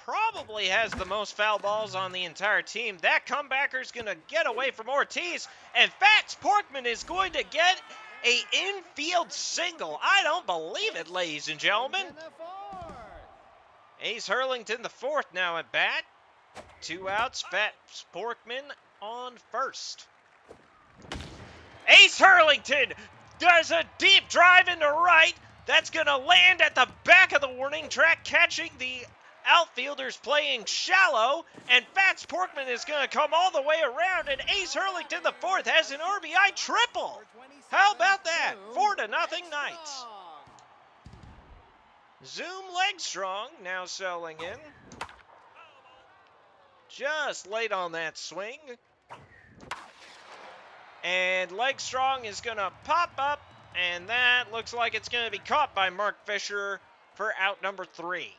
probably has the most foul balls on the entire team. That comebacker's going to get away from Ortiz. And Fats Porkman is going to get a infield single. I don't believe it, ladies and gentlemen. Ace Hurlington, the fourth now at bat. 2 outs, Fats Porkman on first. Ace Hurlington does a deep drive into right. That's going to land at the back of the warning track, catching the outfielders playing shallow. And Fats Porkman is going to come all the way around. And Ace Hurlington, the fourth, has an RBI triple. How about that? 4-0 Knights. Zoom Legstrong now selling in. Just late on that swing. And Legstrong is going to pop up. And that looks like it's going to be caught by Mark Fisher for out number 3.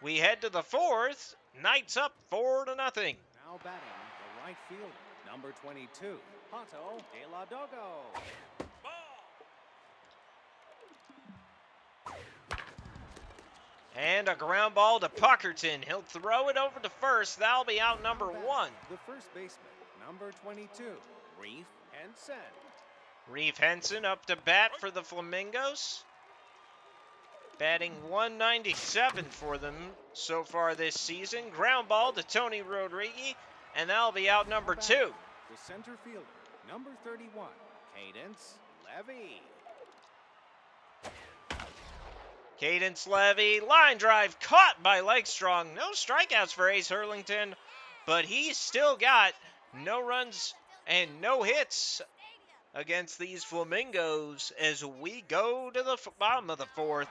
We head to the fourth. Knights up 4-0. Now batting the right fielder, number 22, Pato de la Dogo. And a ground ball to Puckerton. He'll throw it over to first. That'll be out number 1. The first baseman, number 22, Reef Henson. Reef Henson up to bat for the Flamingos. Batting 197 for them so far this season. Ground ball to Tony Rodriguez, and that'll be out number 2. The center fielder, number 31, Cadence Levy. Cadence Levy, line drive caught by Legstrong. No strikeouts for Ace Hurlington, but he's still got no runs and no hits against these Flamingos as we go to the bottom of the fourth.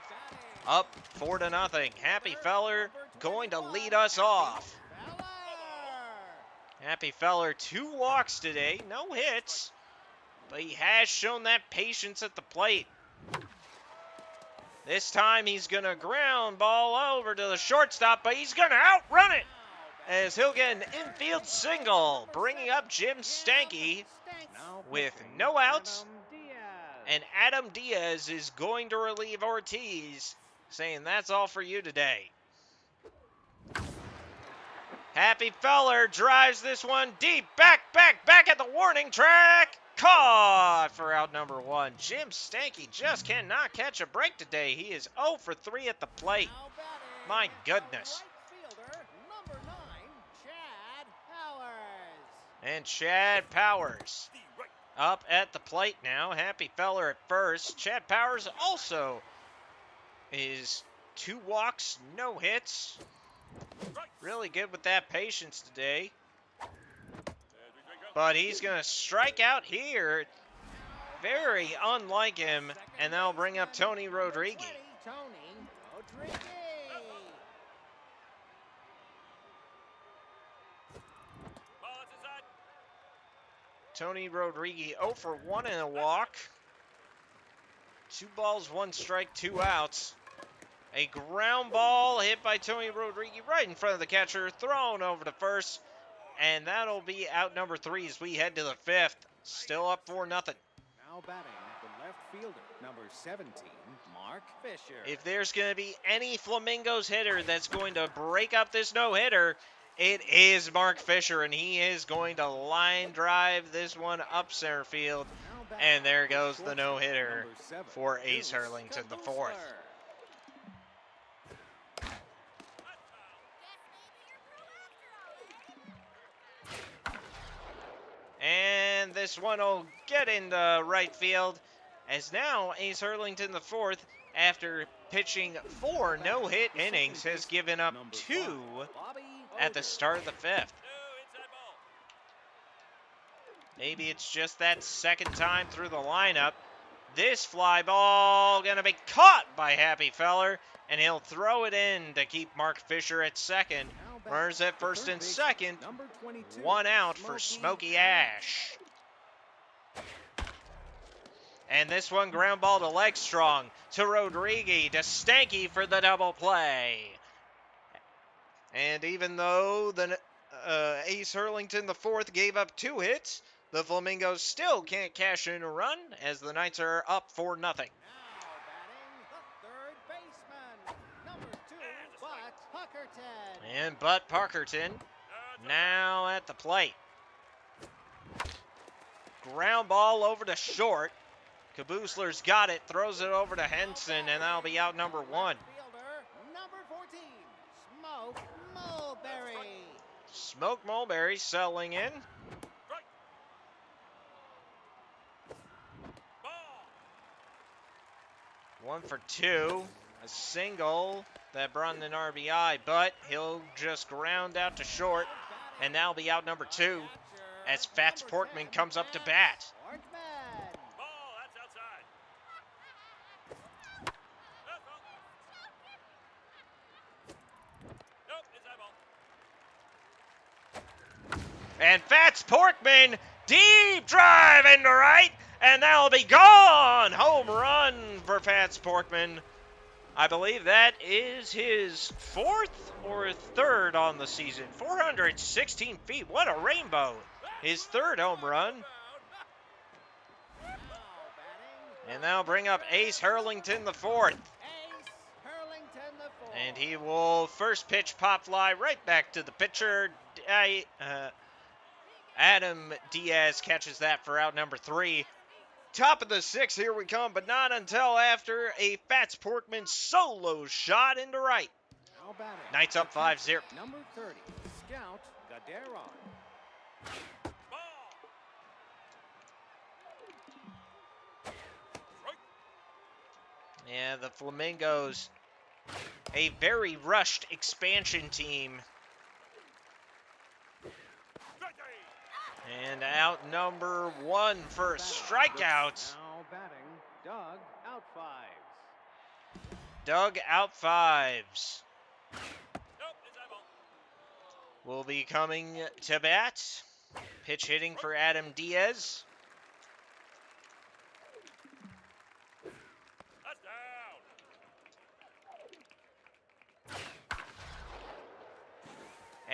Up 4-0. Happy Feller going to lead us off. Happy Feller, 2 walks today, no hits, but he has shown that patience at the plate. This time he's going to ground ball over to the shortstop, but he's going to outrun it as he'll get an infield single, bringing up Jim Stanky with no outs. And Adam Diaz is going to relieve Ortiz, saying that's all for you today. Happy Feller drives this one deep, back at the warning track. caught for out number 1. Jim Stanky just cannot catch a break today. He is 0 for 3 at the plate. Now batting, My the goodness. right fielder, number 9, Chad Powers. And Chad Powers up at the plate now. Happy Feller at first. Chad Powers also is 2 walks, no hits. Really good with that patience today. But he's going to strike out here. Very unlike him. And that'll bring up Tony Rodriguez. Tony Rodriguez. Tony Rodriguez 0 for 1 in a walk. 2 balls, 1 strike, 2 outs. A ground ball hit by Tony Rodriguez right in front of the catcher, thrown over to first. And that'll be out number 3 as we head to the 5th. Still up 4-0. Now batting, the left fielder, number 17, Mark Fisher. If there's going to be any Flamingos hitter that's going to break up this no-hitter, it is Mark Fisher, and he is going to line drive this one up center field. Now batting, And there goes the no-hitter number 7, for Ace Deuce Hurlington the Kabusler. 4th. And this one will get into right field, as now Ace Hurlington the 4th, after pitching 4 no-hit innings, has given up 2 Bobby at the Oger. start of the 5th. Maybe it's just that second time through the lineup. This fly ball gonna be caught by Happy Feller, and he'll throw it in to keep Mark Fisher at second. Now batting, Runners at the first third and baseman, second. number 22, 1 out for Smokey Ash. And this one ground ball to leg strong to Rodriguez to Stanky for the double play. And even though the Ace Hurlington the 4th gave up 2 hits, the Flamingos still can't cash in a run as the Knights are up 4-0. Now batting, the third baseman, number 2, Bud Puckerton. And Butt Parkerton now at the plate. Ground ball over to short. Kabusler's got it, throws it over to Henson, and that'll be out number 1. Fielder, number 14, Smoke Mulberry. Smoke Mulberry settling in. One for 2. A single that brought in an RBI, but he'll just ground out to short, and that'll be out number 2 as Fats Porkman comes up to bat. Porkman. And Fats Porkman, deep drive into right, and that'll be gone. Home run for Fats Porkman. I believe that is his 4th or 3rd on the season. 416 feet, what a rainbow. His 3rd home run. And that'll bring up Ace Hurlington the 4th. Ace Hurlington the 4th. And he will first pitch pop fly right back to the pitcher. Adam Diaz catches that for out number 3. Top of the 6th, here we come, but not until after a Fats Porkman solo shot into right. Now batting, Knights up 5-0. number 30, Scout Gaderon. Yeah, the Flamingos, a very rushed expansion team. And out number 1 for strikeouts. Now batting, Doug out 5. Doug out 5s. Will be coming to bat. Pitch hitting for Adam Diaz.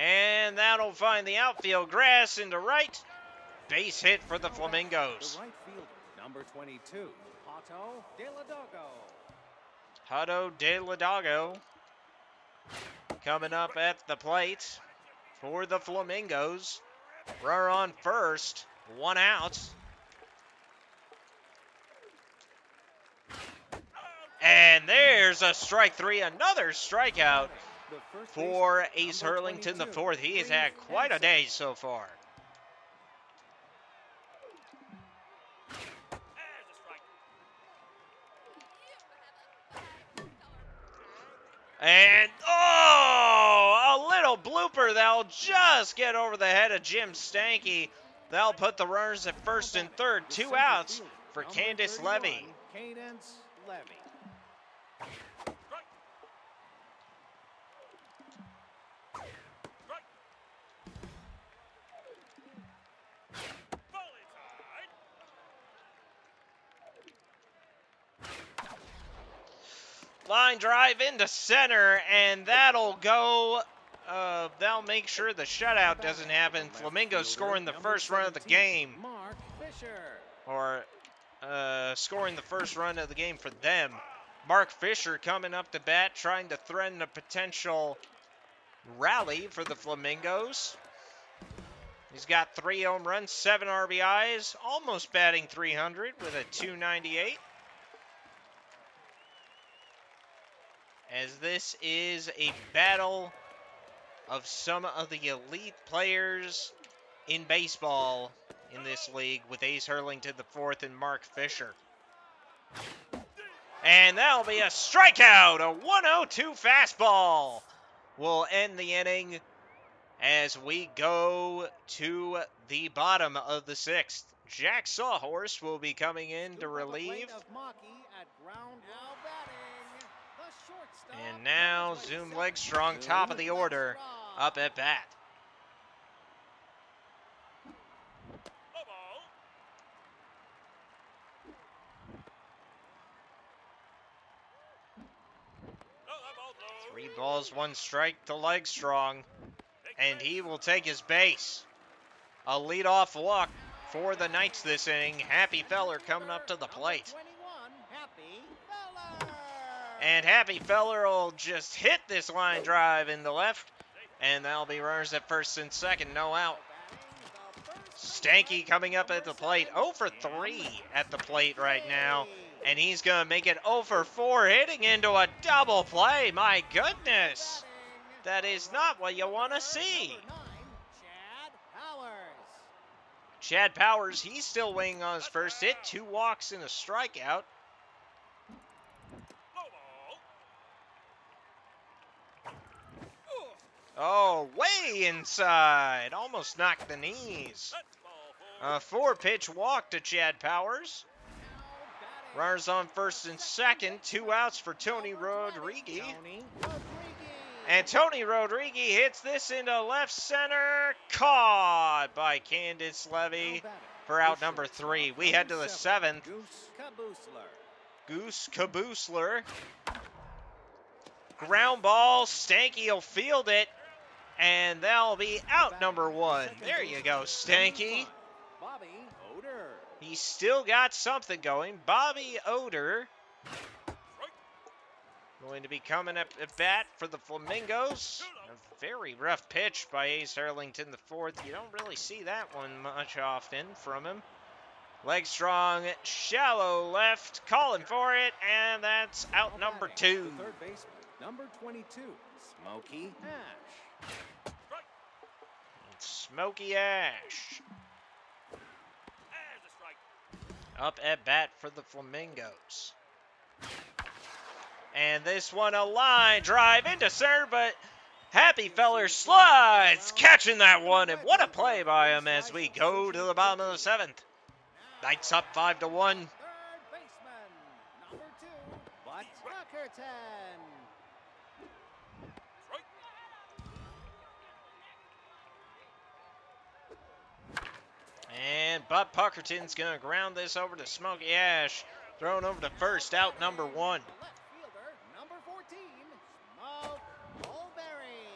And that'll find the outfield grass into right. Base hit for the Flamingos. The right fielder, number 22, Otto De La Dogo. Hutto De La Dogo coming up at the plate for the Flamingos. Runner on first, 1 out. And there's a strike three, another strikeout The first for baseman, Ace number Hurlington 22, IV. He has Reese had quite a Henson. day so far. And, oh, a little blooper that'll just get over the head of Jim Stanky. That'll put the runners at first and third. The 2 center outs fielder, for number Candace 31, Levy. Cadence Levy. Line drive into center, and that'll go. That'll make sure the shutout doesn't happen. Left Flamingo fielder, scoring the number first run of the 17, game, Mark Fisher. or scoring the first run of the game for them. Mark Fisher coming up to bat, trying to threaten a potential rally for the Flamingos. He's got 3 home runs, 7 RBIs, almost batting 300 with a .298. As this is a battle of some of the elite players in baseball in this league with Ace Hurlington IV and Mark Fisher. And that'll be a strikeout, a 102 fastball will end the inning as we go to the bottom of the 6th. Jack Sawhorse will be coming in to relieve. And now Zoom Legstrong, top of the order, up at bat. Three balls, 1 strike to Legstrong, and he will take his base. A leadoff walk for the Knights this inning. Happy Feller coming up to the plate. And Happy Feller will just hit this line drive in the left, and that'll be runners at first and second, no out. Stanky coming up at the plate, 0 for 3 at the plate right now, and he's going to make it 0 for 4, hitting into a double play. My goodness, that is not what you want to see. Chad Powers, he's still waiting on his first hit, 2 walks and a strikeout. Oh, way inside. Almost knocked the knees. A 4-pitch walk to Chad Powers. Runners on first and second. 2 outs for Tony Rodriguez. And Tony Rodriguez hits this into left center. Caught by Candace Levy for out number 3. We head to the 7th. Goose Kaboosler. Ground ball. Stanky will field it. And that'll be out number 1. There you go, Stanky. He's still got something going. Bobby Oder going to be coming up at bat for the Flamingos. A very rough pitch by Ace Hurlington IV. You don't really see that one much often from him. Legstrong, shallow left, calling for it, and that's out number 2. Third baseman, number 22, Smokey Ash. Smokey Ash up at bat for the Flamingos. And this one a line drive into center, but Happy Feller slides, catching that one, and what a play by him as we go to the bottom of the 7th. Knights up 5-1. Third baseman, number 2, Bud Tuckerton. And Bud Puckerton's going to ground this over to Smokey Ash. Thrown over to first, out number 1. Left fielder, number 14, Smoke Mulberry.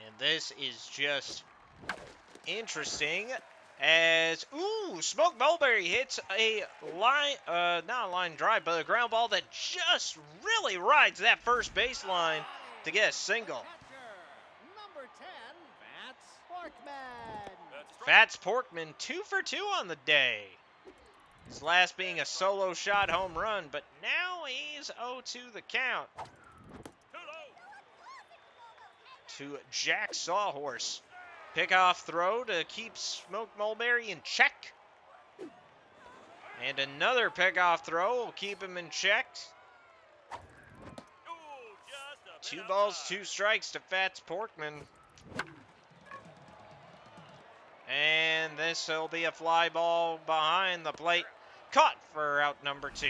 And this is just interesting as, Smoke Mulberry hits a line, not a line drive, but a ground ball that just really rides that first baseline to get a single. Catcher, number 10, Vance Fats Porkman 2 for 2 on the day. His last being a solo shot home run, but now he's 0-2 the count to Jack Sawhorse. Pickoff throw to keep Smoke Mulberry in check. And another pickoff throw will keep him in check. 2 balls, 2 strikes to Fats Porkman. And this will be a fly ball behind the plate. Caught for out number 2.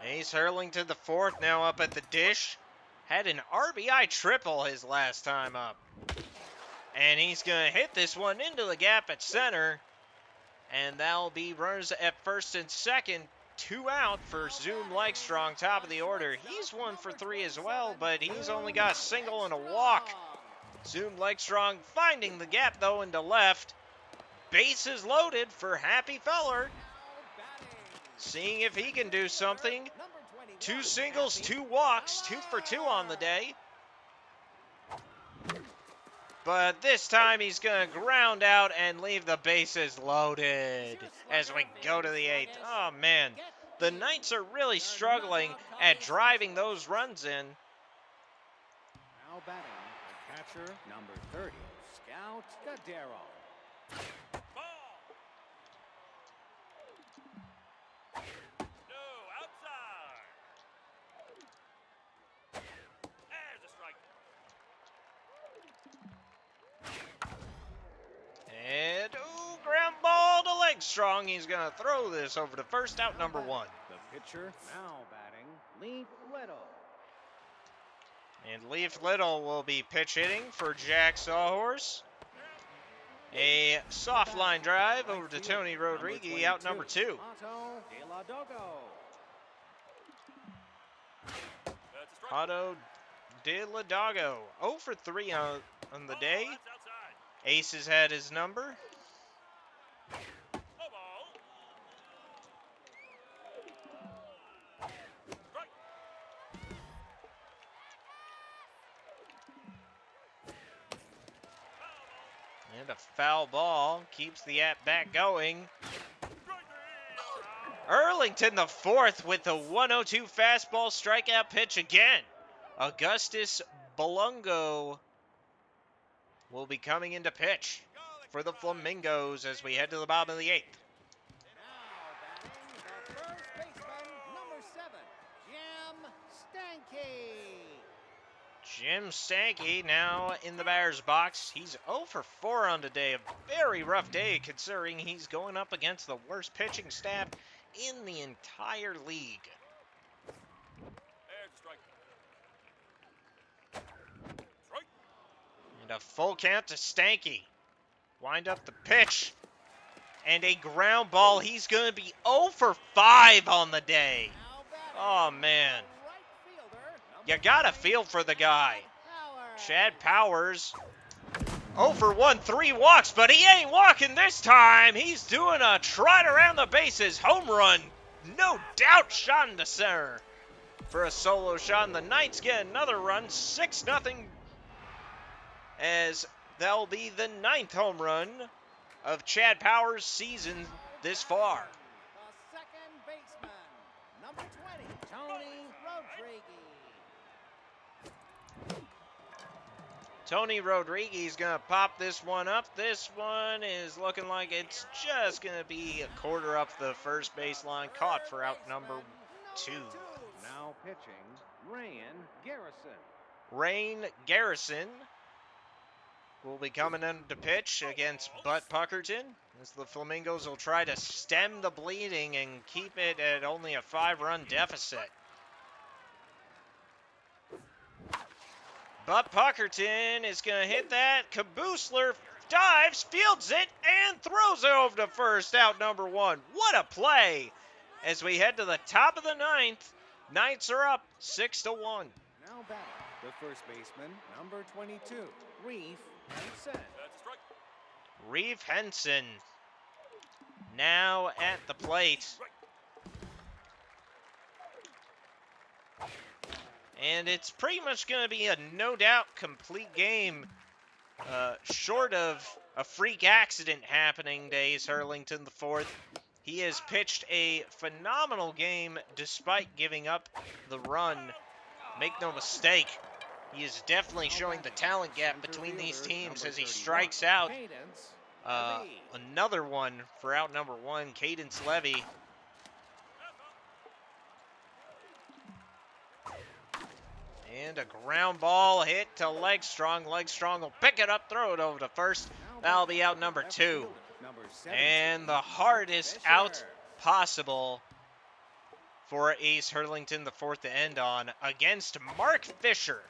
Ace hurling to the fourth, now up at the dish. Had an RBI triple his last time up. And he's going to hit this one into the gap at center. And that'll be runners at first and second. 2 out for Zoom Legstrong, top of the order. He's 1 for 3 as well, but he's only got a single and a walk. Zoom Legstrong finding the gap, though, into left. Bases loaded for Happy Feller. Seeing if he can do something. 2 singles, 2 walks, 2 for 2 on the day. But this time he's going to ground out and leave the bases loaded as we go to the 8th. Oh, man. The Knights are really struggling at driving those runs in. Now batting, the catcher, number 30, Scout Gadero. And, ground ball to Legstrong. He's going to throw this over to first, out number 1. The pitcher now batting, Leaf Little. And Leaf Little will be pitch hitting for Jack Sawhorse. A soft line drive over to Tony Rodriguez, out number 2. Otto De La Dogo, 0 for 3 on the day. Ace has had his number. And a foul ball keeps the at-bat going. Erlington the fourth with the 102 fastball strikeout pitch again. Augustus Bolongo will be coming into pitch for the Flamingos as we head to the bottom of the 8th. Now batting, the first baseman, number 7, Jim Stanky. Jim Stanky now in the batter's box. He's 0 for 4 on today. A very rough day considering he's going up against the worst pitching staff in the entire league. And a full count to Stanky. Wind up the pitch. And a ground ball. He's going to be 0 for 5 on the day. Oh, man. You got to feel for the guy. Chad Powers. 0 for 1, 3 walks, but he ain't walking this time. He's doing a trot around the bases. Home run. No doubt shot into center for a solo shot. And the Knights get another run. 6-0. As that'll be the 9th home run of Chad Powers' season this far. The second baseman, number 20, Tony Rodriguez. Tony Rodriguez going to pop this one up. This one is looking like it's just going to be a quarter up the first baseline. Caught for out number 2. Now pitching, Rain Garrison. Rain Garrison will be coming in to pitch against Butt Puckerton, as the Flamingos will try to stem the bleeding and keep it at only a 5-run deficit. Butt Puckerton is going to hit that. Caboosler dives, fields it, and throws it over to first, out number 1. What a play as we head to the top of the 9th. Knights are up 6-1. Now batting, the first baseman, number 22, Reef Henson. Reef Henson now at the plate. And it's pretty much going to be a no doubt complete game, short of a freak accident happening to Ace Hurlington the fourth. He has pitched a phenomenal game despite giving up the run. Make no mistake, he is definitely showing the talent gap between these teams as he strikes out. Another one for out number one, Cadence Levy. And a ground ball hit to Legstrong. Legstrong will pick it up, throw it over to first. That'll be out number two. And the hardest out possible for Ace Hurlington the fourth to end on against Mark Fisher.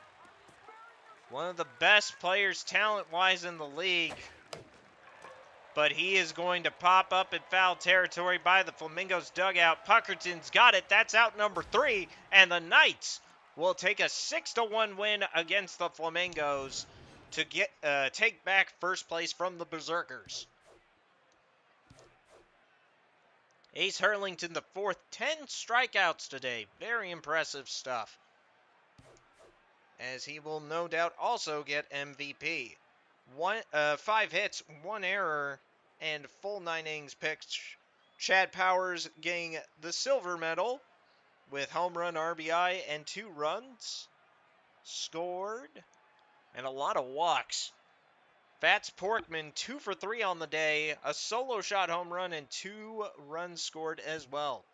One of the best players talent-wise in the league. But he is going to pop up in foul territory by the Flamingos dugout. Puckerton's got it. That's out number three. And the Knights will take a 6-1 win against the Flamingos to take back first place from the Berserkers. Ace Hurlington the fourth, 10 strikeouts today. Very impressive stuff. As he will no doubt also get MVP. 5 hits, 1 error, and full 9 innings pitched. Chad Powers getting the silver medal with home run, RBI, and 2 runs scored, and a lot of walks. Fats Porkman, 2 for 3 on the day, a solo shot home run, and 2 runs scored as well.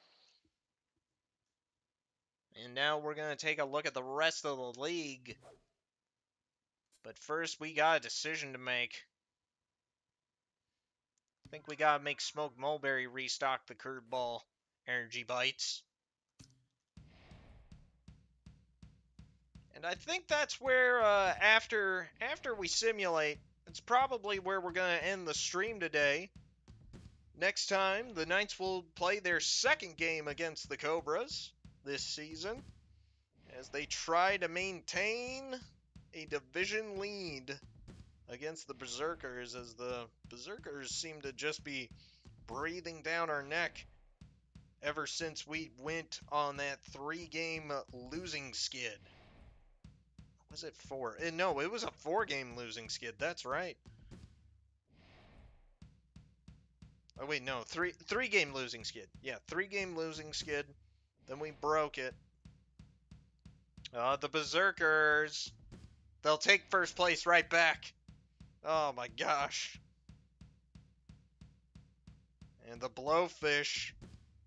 And now we're going to take a look at the rest of the league. But first, we got a decision to make. I think we got to make Smoke Mulberry restock the curveball energy bites. And I think that's where, after we simulate, it's probably where we're going to end the stream today. Next time, the Knights will play their second game against the Cobras this season as they try to maintain a division lead against the Berserkers, as the Berserkers seem to just be breathing down our neck ever since we went on that 3-game losing skid. Was it 4? No, it was a 4-game losing skid. That's right. Oh wait, no, 3-game losing skid. Yeah, 3-game losing skid. Then we broke it. The Berserkers. They'll take first place right back. Oh my gosh. And the Blowfish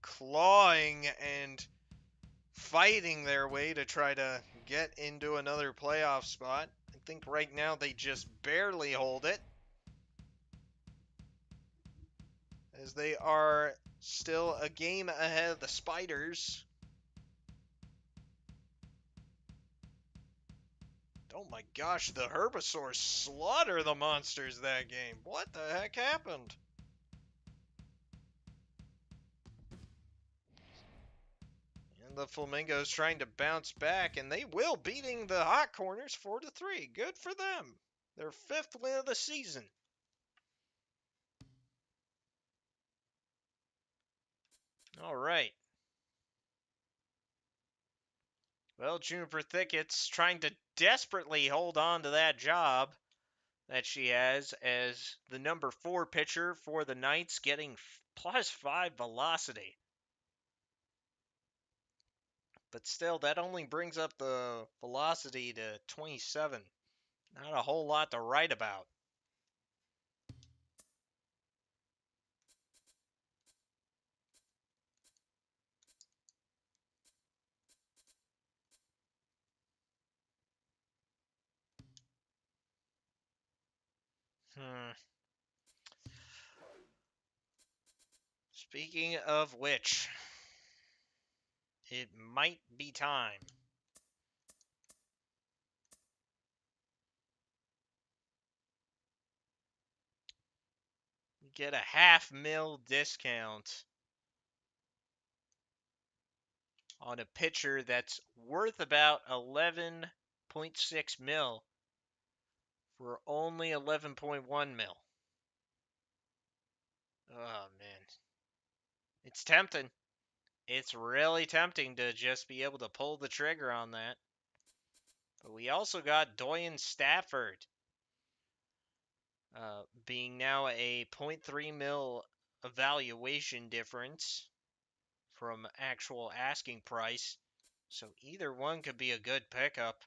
clawing and fighting their way to try to get into another playoff spot. I think right now they just barely hold it, as they are still a game ahead of the Spiders. Oh my gosh, the Herbisaurs slaughter the monsters that game. What the heck happened? And the Flamingos trying to bounce back, and they will, beating the Hot Corners 4-3. Good for them. Their 5th win of the season. All right. Well, Juniper Thicket's trying to desperately hold on to that job that she has as the number 4 pitcher for the Knights, getting +5 velocity. But still, that only brings up the velocity to 27. Not a whole lot to write about. Speaking of which, it might be time. Get a $500,000 discount on a pitcher that's worth about 11.6 mil for only 11.1 mil. Oh man. It's tempting. It's really tempting to just be able to pull the trigger on that. But we also got Doyen Stafford being now a 0.3 mil evaluation difference from actual asking price. So either one could be a good pickup.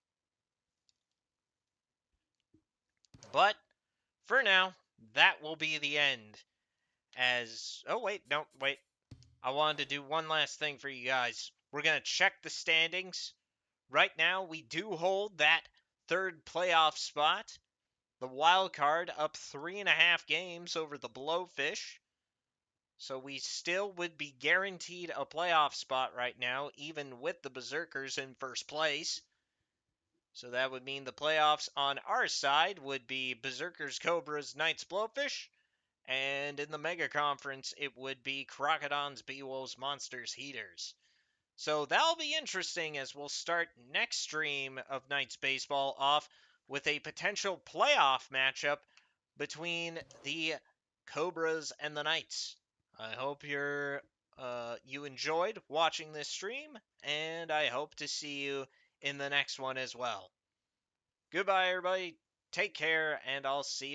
But for now, that will be the end. Wait. I wanted to do one last thing for you guys. We're going to check the standings. Right now, we do hold that third playoff spot. The wild card up 3.5 games over the Blowfish. So we still would be guaranteed a playoff spot right now, even with the Berserkers in first place. So that would mean the playoffs on our side would be Berserkers, Cobras, Knights, Blowfish. And in the Mega Conference, it would be Crocodons, Beewolves, Monsters, Heaters. So that'll be interesting as we'll start next stream of Knights Baseball off with a potential playoff matchup between the Cobras and the Knights. I hope you enjoyed watching this stream, and I hope to see you in the next one as well. Goodbye, everybody. Take care, and I'll see you.